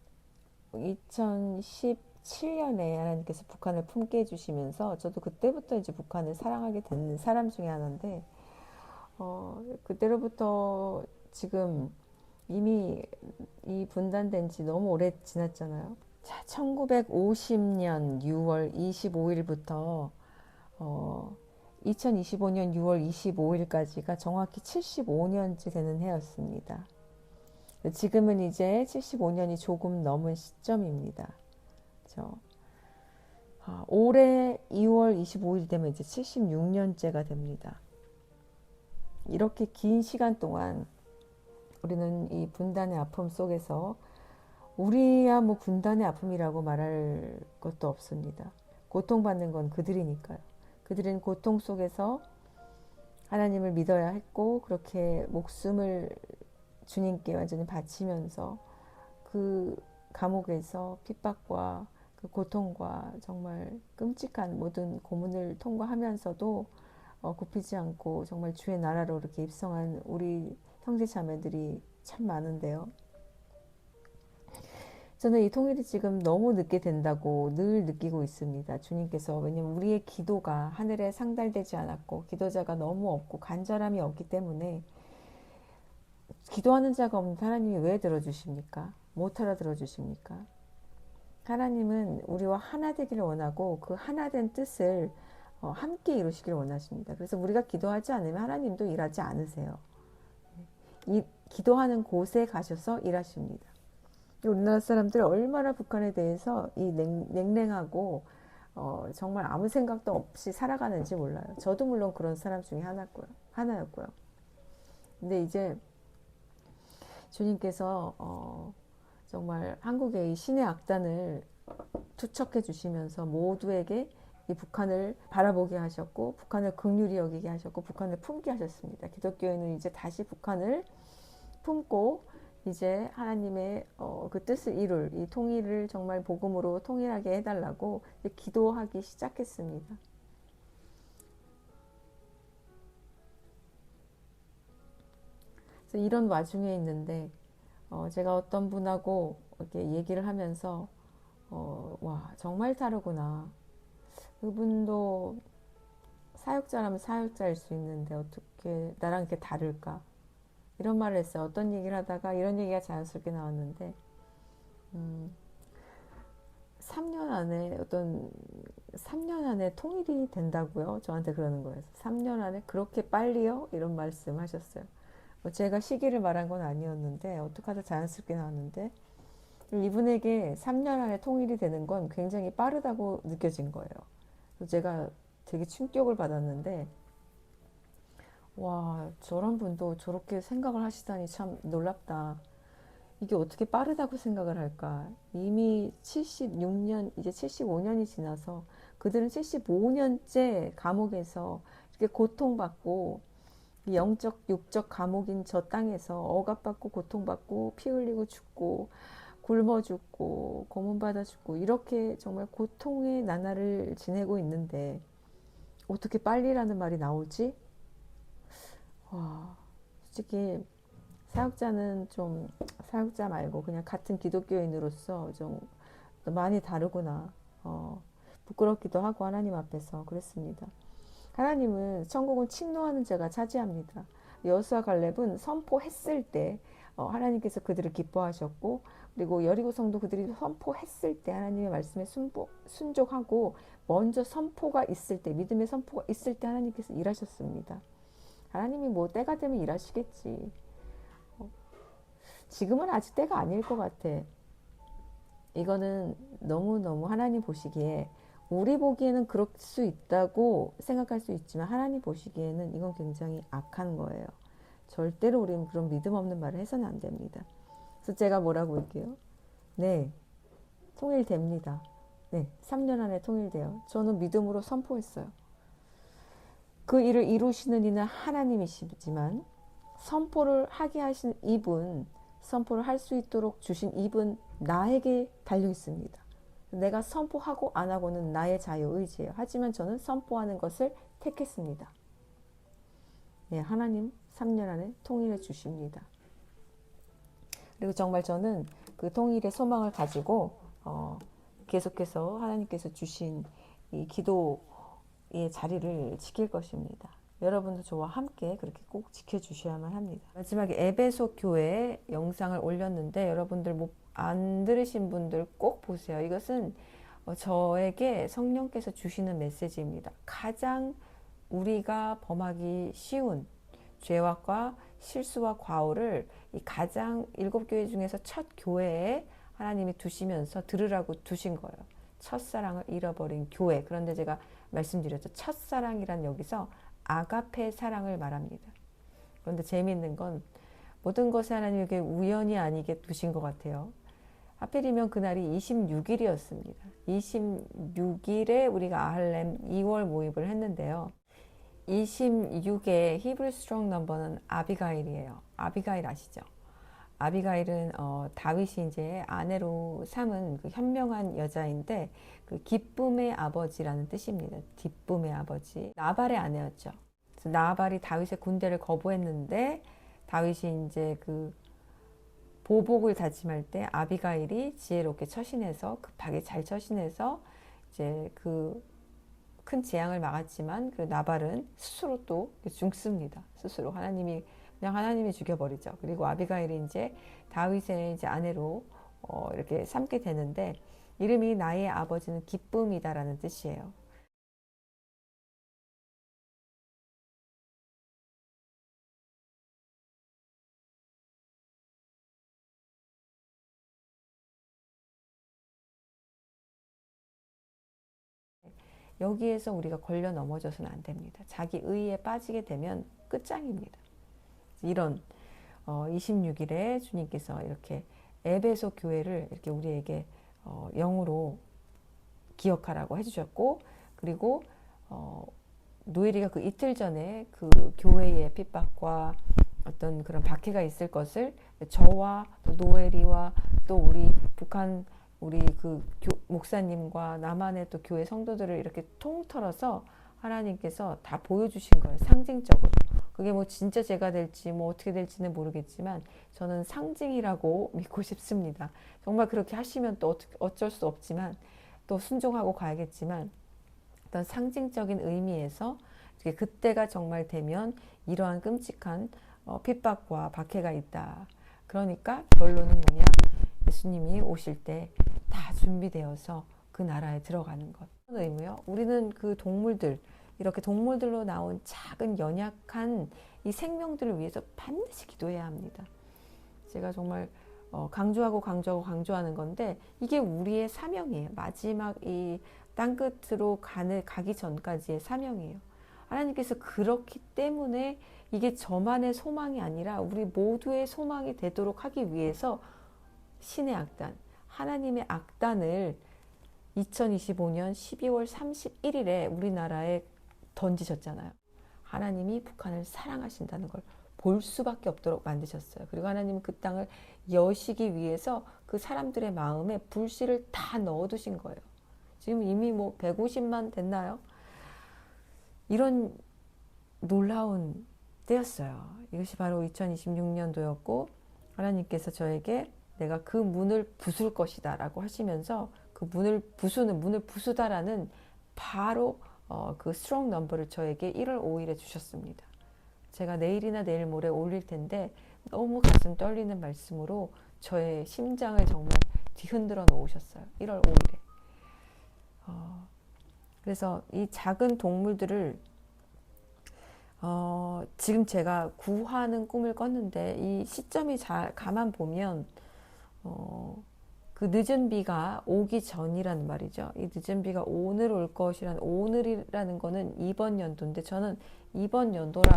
2017년에 하나님께서 북한을 품게 해주시면서 저도 그때부터 이제 북한을 사랑하게 된 사람 중에 하나인데, 그때로부터 지금 이미 이 분단된 지 너무 오래 지났잖아요. 자, 1950년 6월 25일부터 2025년 6월 25일까지가 정확히 75년째 되는 해였습니다. 지금은 이제 75년이 조금 넘은 시점입니다. 그렇죠? 올해 2월 25일 되면 이제 76년째가 됩니다. 이렇게 긴 시간 동안 우리는 이 분단의 아픔 속에서 우리야 뭐 분단의 아픔이라고 말할 것도 없습니다. 고통받는 건 그들이니까요. 그들은 고통 속에서 하나님을 믿어야 했고 그렇게 목숨을 주님께 완전히 바치면서 그 감옥에서 핍박과 그 고통과 정말 끔찍한 모든 고문을 통과하면서도 굽히지 않고 정말 주의 나라로 이렇게 입성한 우리 형제 자매들이 참 많은데요. 저는 이 통일이 지금 너무 늦게 된다고 늘 느끼고 있습니다. 주님께서 왜냐하면 우리의 기도가 하늘에 상달되지 않았고 기도자가 너무 없고 간절함이 없기 때문에 기도하는 자가 없는 하나님이 왜 들어주십니까? 못하러 들어주십니까? 하나님은 우리와 하나 되기를 원하고 그 하나 된 뜻을 함께 이루시기를 원하십니다. 그래서 우리가 기도하지 않으면 하나님도 일하지 않으세요. 기도하는 곳에 가셔서 일하십니다. 우리나라 사람들 얼마나 북한에 대해서 이 냉랭하고 정말 아무 생각도 없이 살아가는지 몰라요. 저도 물론 그런 사람 중에 하나였고요. 근데 이제 주님께서 정말 한국의 이 신의 악단을 투척해 주시면서 모두에게 이 북한을 바라보게 하셨고 북한을 긍휼히 여기게 하셨고 북한을 품게 하셨습니다. 기독교인은 이제 다시 북한을 품고 이제 하나님의 그 뜻을 이룰 이 통일을 정말 복음으로 통일하게 해달라고 기도하기 시작했습니다. 그래서 이런 와중에 있는데 제가 어떤 분하고 이렇게 얘기를 하면서 와 정말 다르구나. 그분도 사역자라면 사역자일 수 있는데 어떻게 나랑 이렇게 다를까? 이런 말을 했어요. 어떤 얘기를 하다가 이런 얘기가 자연스럽게 나왔는데 3년 안에 통일이 된다고요? 저한테 그러는 거예요. 3년 안에 그렇게 빨리요? 이런 말씀 하셨어요. 제가 시기를 말한 건 아니었는데 어떻게 하다 자연스럽게 나왔는데 이분에게 3년 안에 통일이 되는 건 굉장히 빠르다고 느껴진 거예요. 그래서 제가 되게 충격을 받았는데 와 저런 분도 저렇게 생각을 하시다니 참 놀랍다. 이게 어떻게 빠르다고 생각을 할까. 이미 76년 이제 75년이 지나서 그들은 75년째 감옥에서 이렇게 고통받고 영적 육적 감옥인 저 땅에서 억압받고 고통받고 피 흘리고 죽고 굶어 죽고 고문받아 죽고 이렇게 정말 고통의 나날을 지내고 있는데 어떻게 빨리라는 말이 나오지? 와, 솔직히 사역자는 좀 사역자 말고 그냥 같은 기독교인으로서 좀 많이 다르구나. 부끄럽기도 하고 하나님 앞에서 그랬습니다. 하나님은 천국은 침노하는 자가 차지합니다. 여호수아 갈렙은 선포했을 때 하나님께서 그들을 기뻐하셨고 그리고 여리고 성도 그들이 선포했을 때 하나님의 말씀에 순종하고 먼저 선포가 있을 때 믿음의 선포가 있을 때 하나님께서 일하셨습니다. 하나님이 뭐 때가 되면 일하시겠지. 지금은 아직 때가 아닐 것 같아. 이거는 너무너무 하나님 보시기에, 우리 보기에는 그럴 수 있다고 생각할 수 있지만 하나님 보시기에는 이건 굉장히 악한 거예요. 절대로 우리는 그런 믿음 없는 말을 해서는 안 됩니다. 그래서 제가 뭐라고 할게요? 네, 통일됩니다. 네, 3년 안에 통일돼요. 저는 믿음으로 선포했어요. 그 일을 이루시는 이는 하나님이시지만 선포를 하게 하신 입은, 선포를 할 수 있도록 주신 입은 나에게 달려 있습니다. 내가 선포하고 안 하고는 나의 자유의지예요. 하지만 저는 선포하는 것을 택했습니다. 네, 하나님 3년 안에 통일해 주십니다. 그리고 정말 저는 그 통일의 소망을 가지고 계속해서 하나님께서 주신 이 기도의 자리를 지킬 것입니다. 여러분도 저와 함께 그렇게 꼭 지켜주셔야만 합니다. 마지막에 에베소 교회 영상을 올렸는데 여러분들 안 들으신 분들 꼭 보세요. 이것은 저에게 성령께서 주시는 메시지입니다. 가장 우리가 범하기 쉬운 죄악과 실수와 과오를 이 가장 7교회 중에서 첫 교회에 하나님이 두시면서 들으라고 두신 거예요. 첫사랑을 잃어버린 교회. 그런데 제가 말씀드렸죠. 첫사랑이란 여기서 아가페 사랑을 말합니다. 그런데 재미있는 건 모든 것에 하나님에게 우연이 아니게 두신 것 같아요. 하필이면 그날이 26일이었습니다. 26일에 우리가 아할렘 2월 모임을 했는데요. 26의 히브리 스트롱 넘버는 아비가일이에요. 아비가일 아시죠? 아비가일은 다윗이 이제 아내로 삼은 그 현명한 여자인데 그 기쁨의 아버지라는 뜻입니다. 기쁨의 아버지. 나발의 아내였죠. 그래서 나발이 다윗의 군대를 거부했는데 다윗이 이제 그 보복을 다짐할 때 아비가일이 지혜롭게 처신해서, 급하게 잘 처신해서 이제 그 큰 재앙을 막았지만 그 나발은 스스로 또 죽습니다. 스스로 하나님이 죽여버리죠. 그리고 아비가일이 이제 다윗의 이제 아내로 이렇게 삼게 되는데, 이름이 나의 아버지는 기쁨이다라는 뜻이에요. 여기에서 우리가 걸려 넘어져서는 안 됩니다. 자기 의에 빠지게 되면 끝장입니다. 이런 26일에 주님께서 이렇게 에베소 교회를 이렇게 우리에게 영으로 기억하라고 해주셨고, 그리고 노엘이가 그 이틀 전에 그 교회의 핍박과 어떤 그런 박해가 있을 것을 저와 또 노엘이와 또 우리 북한 우리 그 목사님과 남한의 또 교회 성도들을 이렇게 통틀어서 하나님께서 다 보여주신 거예요. 상징적으로. 그게 뭐 진짜 제가 될지 뭐 어떻게 될지는 모르겠지만 저는 상징이라고 믿고 싶습니다. 정말 그렇게 하시면 또 어쩔 수 없지만 또 순종하고 가야겠지만, 어떤 상징적인 의미에서 그때가 정말 되면 이러한 끔찍한 핍박과 박해가 있다. 그러니까 결론은 뭐냐? 예수님이 오실 때 다 준비되어서 그 나라에 들어가는 것. 의무요. 우리는 그 동물들, 이렇게 동물들로 나온 작은 연약한 이 생명들을 위해서 반드시 기도해야 합니다. 제가 정말 강조하는 건데 이게 우리의 사명이에요. 마지막 이 땅끝으로 가기 전까지의 사명이에요. 하나님께서 그렇기 때문에 이게 저만의 소망이 아니라 우리 모두의 소망이 되도록 하기 위해서 신의 악단, 하나님의 악단을 2025년 12월 31일에 우리나라에 던지셨잖아요. 하나님이 북한을 사랑하신다는 걸 볼 수밖에 없도록 만드셨어요. 그리고 하나님은 그 땅을 여시기 위해서 그 사람들의 마음에 불씨를 다 넣어두신 거예요. 지금 이미 뭐 150만 됐나요? 이런 놀라운 때였어요. 이것이 바로 2026년도였고 하나님께서 저에게 내가 그 문을 부술 것이다 라고 하시면서 그 문을 부수다라는 바로 그 스트롱 넘버를 저에게 1월 5일에 주셨습니다. 제가 내일이나 내일 모레 올릴 텐데 너무 가슴 떨리는 말씀으로 저의 심장을 정말 뒤흔들어 놓으셨어요. 1월 5일에. 그래서 이 작은 동물들을 지금 제가 구하는 꿈을 꿨는데 이 시점이 잘 가만 보면 그 늦은 비가 오기 전이란 말이죠. 이 늦은 비가 오늘 올 것이란, 오늘이라는 거는 이번 연도인데, 저는 이번 연도에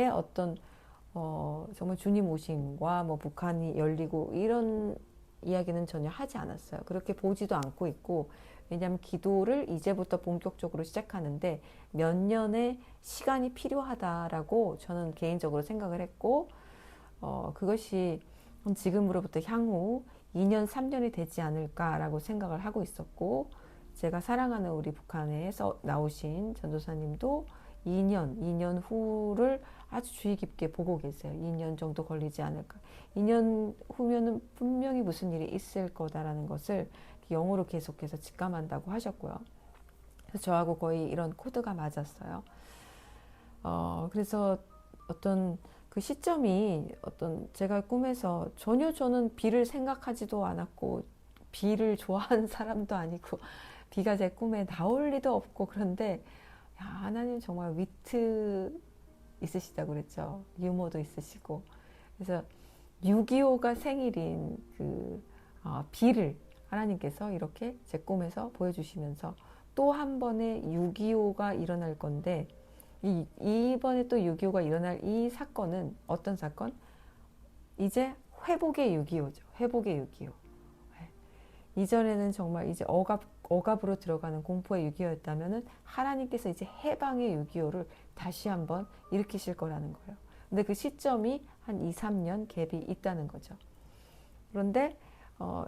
어떤 정말 주님 오심과 뭐 북한이 열리고 이런 이야기는 전혀 하지 않았어요. 그렇게 보지도 않고 있고, 왜냐하면 기도를 이제부터 본격적으로 시작하는데 몇 년의 시간이 필요하다라고 저는 개인적으로 생각을 했고, 그것이 지금으로부터 향후 2년, 3년이 되지 않을까라고 생각을 하고 있었고, 제가 사랑하는 우리 북한에서 나오신 전도사님도 2년 후를 아주 주의 깊게 보고 계세요. 2년 정도 걸리지 않을까. 2년 후면은 분명히 무슨 일이 있을 거다라는 것을 영어로 계속해서 직감한다고 하셨고요. 그래서 저하고 거의 이런 코드가 맞았어요. 그래서 어떤 그 시점이 어떤 제가 꿈에서 전혀 저는 비를 생각하지도 않았고 비를 좋아하는 사람도 아니고 비가 제 꿈에 나올 리도 없고, 그런데 야, 하나님 정말 위트 있으시다고 그랬죠. 유머도 있으시고. 그래서 6.25가 생일인 그 비를 하나님께서 이렇게 제 꿈에서 보여주시면서 또 한 번의 6.25가 일어날 건데, 이번에 또 6.25가 일어날 이 사건은 어떤 사건? 이제 회복의 6.25죠. 회복의 6.25. 이전에는 정말 이제 억압으로 들어가는 공포의 6.25였다면은 하나님께서 이제 해방의 6.25를 다시 한번 일으키실 거라는 거예요. 근데 그 시점이 한 2, 3년 갭이 있다는 거죠. 그런데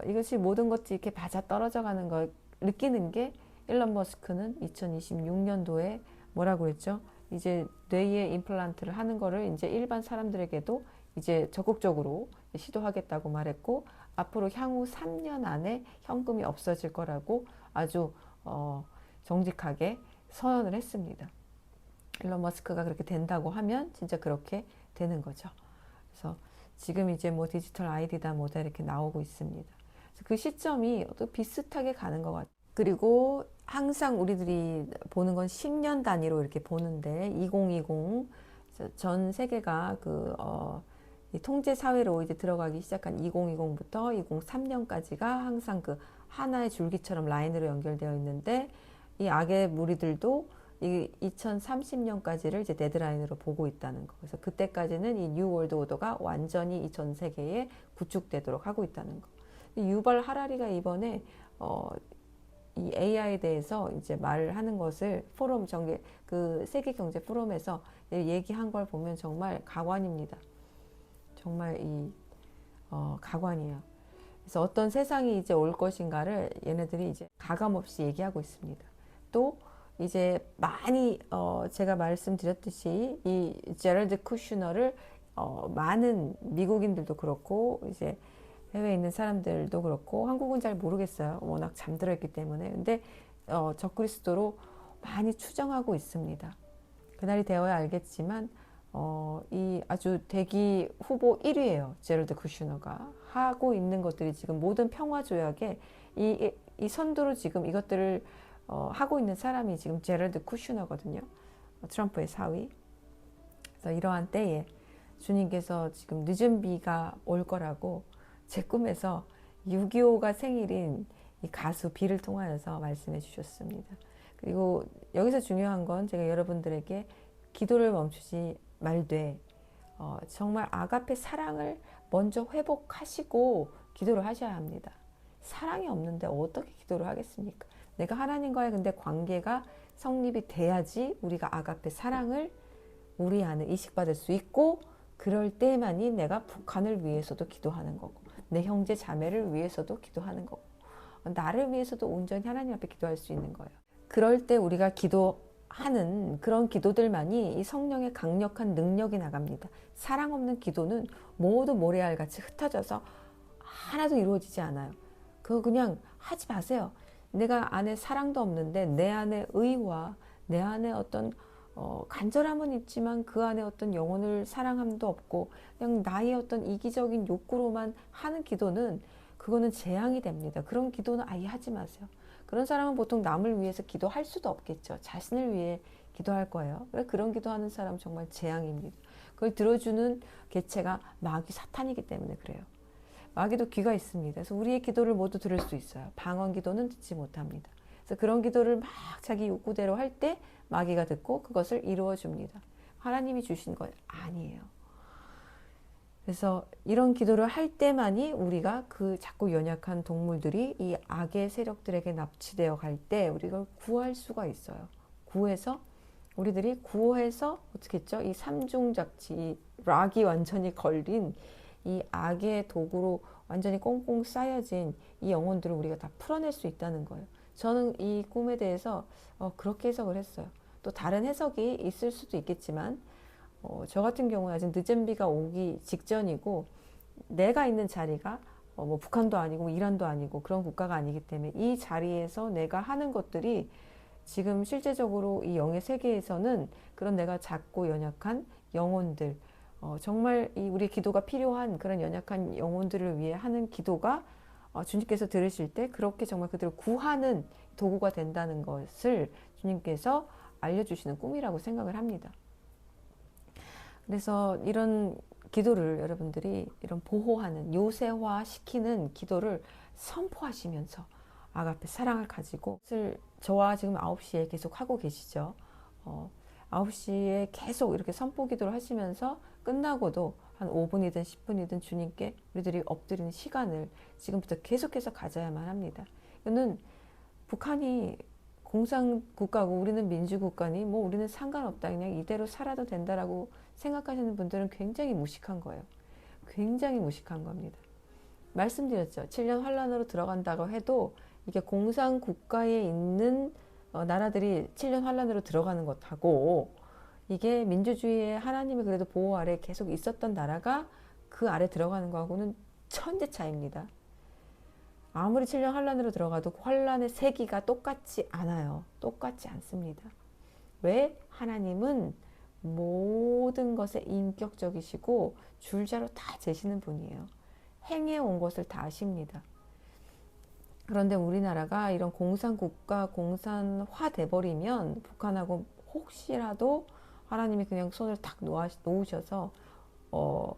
이것이 모든 것이 이렇게 맞아 떨어져 가는 걸 느끼는 게, 일론 머스크는 2026년도에 뭐라고 그랬죠? 이제 뇌에 임플란트를 하는 거를 이제 일반 사람들에게도 이제 적극적으로 시도하겠다고 말했고, 앞으로 향후 3년 안에 현금이 없어질 거라고 아주 정직하게 선언을 했습니다. 일론 머스크가 그렇게 된다고 하면 진짜 그렇게 되는 거죠. 그래서 지금 이제 뭐 디지털 아이디다 뭐다 이렇게 나오고 있습니다. 그래서 그 시점이 또 비슷하게 가는 것 같아요. 그리고 항상 우리들이 보는 건 10년 단위로 이렇게 보는데, 2020 전 세계가 이 통제 사회로 이제 들어가기 시작한 2020부터 2023년까지가 항상 그 하나의 줄기처럼 라인으로 연결되어 있는데, 이 악의 무리들도 이 2030년까지를 이제 데드라인으로 보고 있다는 거. 그래서 그때까지는 이 뉴 월드 오더가 완전히 이 전 세계에 구축되도록 하고 있다는 거. 유발 하라리가 이번에 이 AI에 대해서 이제 말을 하는 것을 그 세계 경제 포럼에서 얘기한 걸 보면 정말 가관입니다. 정말 가관이에요. 그래서 어떤 세상이 이제 올 것인가를 얘네들이 이제 가감없이 얘기하고 있습니다. 또 이제 많이 제가 말씀드렸듯이 이 제럴드 쿠슈너를 많은 미국인들도 그렇고 이제 해외에 있는 사람들도 그렇고, 한국은 잘 모르겠어요. 워낙 잠들어 있기 때문에. 근데 적그리스도로 많이 추정하고 있습니다. 그날이 되어야 알겠지만 이 아주 대기 후보 1위예요. 제럴드 쿠슈너가 하고 있는 것들이 지금 모든 평화 조약에 이 선두로 지금 이것들을 하고 있는 사람이 지금 제럴드 쿠슈너거든요. 트럼프의 사위. 그래서 이러한 때에 주님께서 지금 늦은 비가 올 거라고 제 꿈에서 6.25가 생일인 이 가수 비를 통하여서 말씀해 주셨습니다. 그리고 여기서 중요한 건 제가 여러분들에게 기도를 멈추지 말되 정말 아가페 사랑을 먼저 회복하시고 기도를 하셔야 합니다. 사랑이 없는데 어떻게 기도를 하겠습니까? 내가 하나님과의 근데 관계가 성립이 돼야지 우리가 아가페 사랑을 우리 안에 이식받을 수 있고, 그럴 때만이 내가 북한을 위해서도 기도하는 거고, 내 형제 자매를 위해서도 기도하는 거고, 나를 위해서도 온전히 하나님 앞에 기도할 수 있는 거예요. 그럴 때 우리가 기도하는 그런 기도들만이 이 성령의 강력한 능력이 나갑니다. 사랑 없는 기도는 모두 모래알같이 흩어져서 하나도 이루어지지 않아요. 그거 그냥 하지 마세요. 내가 안에 사랑도 없는데 내 안에 의와 내 안에 어떤 간절함은 있지만 그 안에 어떤 영혼을 사랑함도 없고 그냥 나의 어떤 이기적인 욕구로만 하는 기도는, 그거는 재앙이 됩니다. 그런 기도는 아예 하지 마세요. 그런 사람은 보통 남을 위해서 기도할 수도 없겠죠. 자신을 위해 기도할 거예요. 그런 기도하는 사람 정말 재앙입니다. 그걸 들어주는 개체가 마귀 사탄이기 때문에 그래요. 마귀도 귀가 있습니다. 그래서 우리의 기도를 모두 들을 수 있어요. 방언 기도는 듣지 못합니다. 그래서 그런 기도를 막 자기 욕구대로 할 때 마귀가 듣고 그것을 이루어 줍니다. 하나님이 주신 건 아니에요. 그래서 이런 기도를 할 때만이 우리가 그 자꾸 연약한 동물들이 이 악의 세력들에게 납치되어 갈 때 우리가 구할 수가 있어요. 구해서 우리들이 구해서 어떻게 했죠? 이 삼중작치, 이 락이 완전히 걸린 이 악의 도구로 완전히 꽁꽁 쌓여진 이 영혼들을 우리가 다 풀어낼 수 있다는 거예요. 저는 이 꿈에 대해서 그렇게 해석을 했어요. 또 다른 해석이 있을 수도 있겠지만 저 같은 경우에 아직 늦은 비가 오기 직전이고 내가 있는 자리가 뭐 북한도 아니고 이란도 아니고 그런 국가가 아니기 때문에 이 자리에서 내가 하는 것들이 지금 실제적으로 이 영의 세계에서는 그런 내가 작고 연약한 영혼들 정말 이 우리 기도가 필요한 그런 연약한 영혼들을 위해 하는 기도가 주님께서 들으실 때 그렇게 정말 그들을 구하는 도구가 된다는 것을 주님께서 알려주시는 꿈이라고 생각을 합니다. 그래서 이런 기도를 여러분들이 이런 보호하는 요새화 시키는 기도를 선포하시면서 아가페 사랑을 가지고 저와 지금 9시에 계속 하고 계시죠. 9시에 계속 이렇게 선포 기도를 하시면서 끝나고도 한 5분이든 10분이든 주님께 우리들이 엎드리는 시간을 지금부터 계속해서 가져야만 합니다. 이거는 북한이 공산국가고 우리는 민주국가니 뭐 우리는 상관없다 그냥 이대로 살아도 된다라고 생각하시는 분들은 굉장히 무식한 거예요. 굉장히 무식한 겁니다. 말씀드렸죠. 7년 환란으로 들어간다고 해도 이게 공산국가에 있는 나라들이 7년 환란으로 들어가는 것하고 이게 민주주의의 하나님이 그래도 보호 아래 계속 있었던 나라가 그 아래 들어가는 거하고는 천재 차이입니다. 아무리 7년 환란으로 들어가도 환란의 세기가 똑같지 않아요. 똑같지 않습니다. 왜? 하나님은 모든 것에 인격적이시고 줄자로 다 재시는 분이에요. 행해온 것을 다 아십니다. 그런데 우리나라가 이런 공산국가, 공산화 돼버리면 북한하고 혹시라도 하나님이 그냥 손을 탁 놓으셔서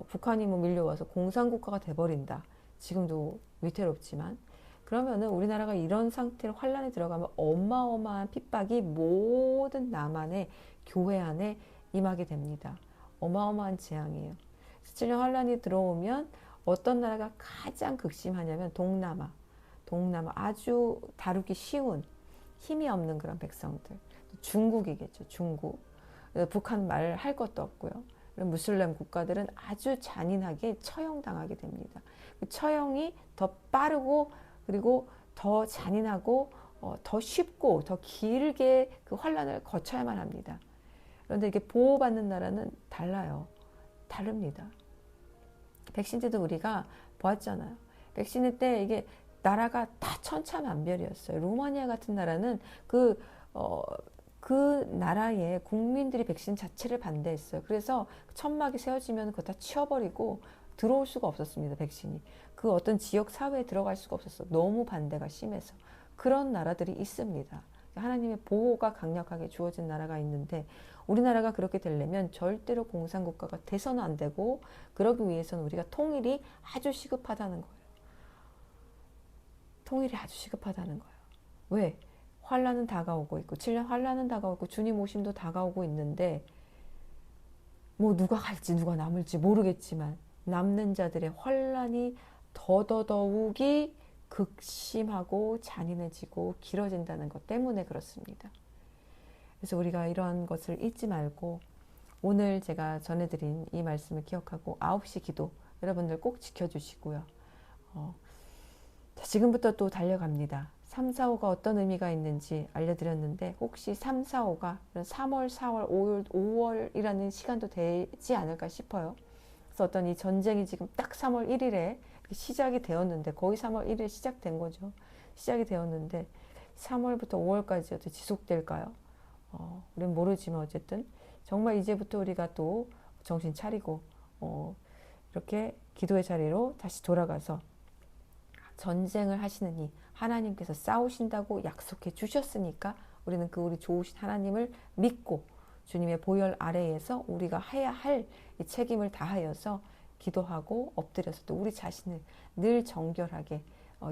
북한이 뭐 밀려와서 공산국가가 돼버린다. 지금도 위태롭지만 그러면은 우리나라가 이런 상태로 환란에 들어가면 어마어마한 핍박이 모든 남한의 교회 안에 임하게 됩니다. 어마어마한 재앙이에요. 7년 환란이 들어오면 어떤 나라가 가장 극심하냐면 동남아 아주 다루기 쉬운 힘이 없는 그런 백성들 중국이겠죠. 중국 북한 말 할 것도 없고요. 무슬림 국가들은 아주 잔인하게 처형당하게 됩니다. 그 처형이 더 빠르고 그리고 더 잔인하고 더 쉽고 더 길게 그 환란을 거쳐야만 합니다. 그런데 이게 보호받는 나라는 달라요. 다릅니다. 백신 때도 우리가 보았잖아요. 백신 때 이게 나라가 다 천차만별이었어요. 루마니아 같은 나라는 그 나라의 국민들이 백신 자체를 반대했어요. 그래서 천막이 세워지면 그거 다 치워버리고 들어올 수가 없었습니다. 백신이. 그 어떤 지역 사회에 들어갈 수가 없었어. 너무 반대가 심해서. 그런 나라들이 있습니다. 하나님의 보호가 강력하게 주어진 나라가 있는데 우리나라가 그렇게 되려면 절대로 공산국가가 돼서는 안 되고 그러기 위해서는 우리가 통일이 아주 시급하다는 거예요. 통일이 아주 시급하다는 거예요. 왜? 환란은 다가오고 있고 7년 환란은 다가오고 주님 오심도 다가오고 있는데 뭐 누가 갈지 누가 남을지 모르겠지만 남는 자들의 환란이 더더더욱이 극심하고 잔인해지고 길어진다는 것 때문에 그렇습니다. 그래서 우리가 이러한 것을 잊지 말고 오늘 제가 전해드린 이 말씀을 기억하고 9시 기도 여러분들 꼭 지켜주시고요. 자, 지금부터 또 달려갑니다. 3, 4, 5가 어떤 의미가 있는지 알려드렸는데 혹시 3, 4, 5가 3월, 4월, 5월이라는 시간도 되지 않을까 싶어요. 그래서 어떤 이 전쟁이 지금 딱 3월 1일에 시작이 되었는데 거의 3월 1일 시작된 거죠. 시작이 되었는데 3월부터 5월까지 어떻게 지속될까요? 우린 모르지만 어쨌든 정말 이제부터 우리가 또 정신 차리고 이렇게 기도의 자리로 다시 돌아가서 전쟁을 하시느니 하나님께서 싸우신다고 약속해 주셨으니까 우리는 그 우리 좋으신 하나님을 믿고 주님의 보혈 아래에서 우리가 해야 할 이 책임을 다하여서 기도하고 엎드려서 또 우리 자신을 늘 정결하게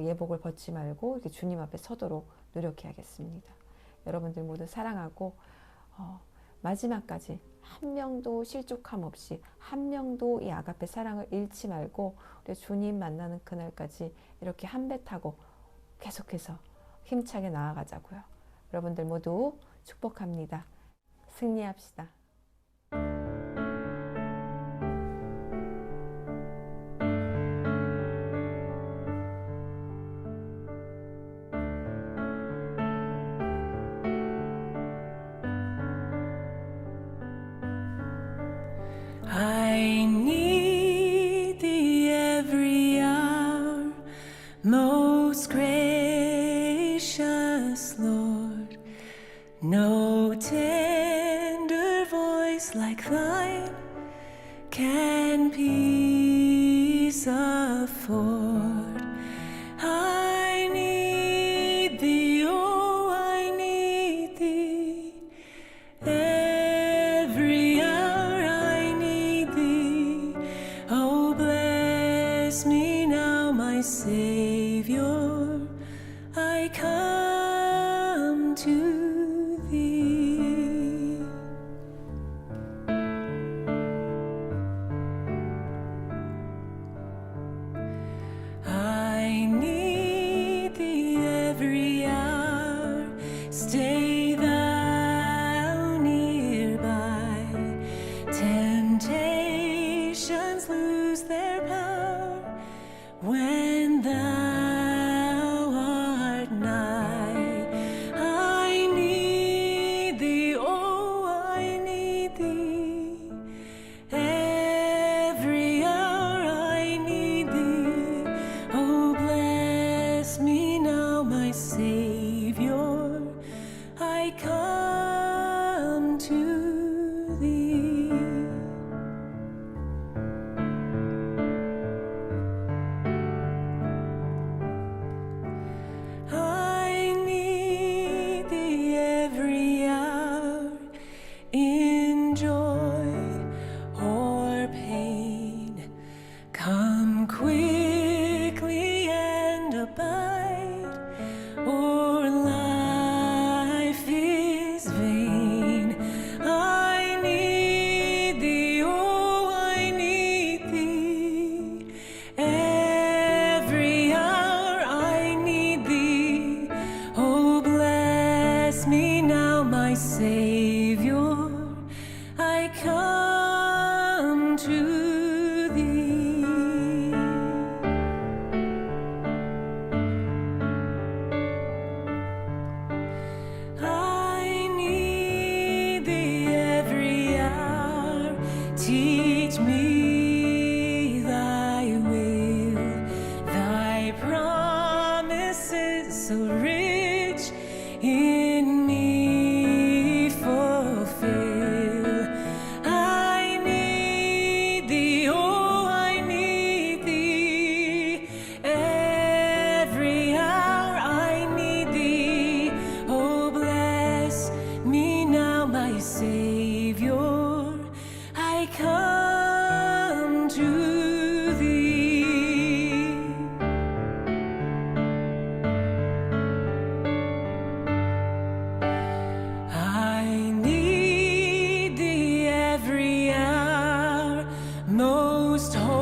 예복을 벗지 말고 이렇게 주님 앞에 서도록 노력해야겠습니다. 여러분들 모두 사랑하고 마지막까지 한 명도 실족함 없이 한 명도 이 아가페 사랑을 잃지 말고 우리 주님 만나는 그날까지 이렇게 한 배 타고 계속해서 힘차게 나아가자고요. 여러분들 모두 축복합니다. 승리합시다. I need thee every hour, most gracious Lord. No tender voice like thine can peace afford. I need thee, oh, I need thee. Every hour I need thee. Oh, bless me now, my Savior. I come to thee. I need thee every hour. Stay thou nearby. Temptations lose their power when thou art nigh. I need thee, oh, I need thee. Every hour I need thee. Oh, bless me now, my Savior. I come to thee. I need thee every hour in joy or pain. Come quickly and abide, or life is vain. I need thee, oh, I need thee. Every hour I need thee. Oh, bless me now, my Savior. I come to thee. I need thee every hour. Teach me thy will, thy promises so rich in me fulfill. I need thee, oh, I need thee. Every hour I need thee. Oh, bless me now, my Savior. I come to thee. I need thee every hour, most holy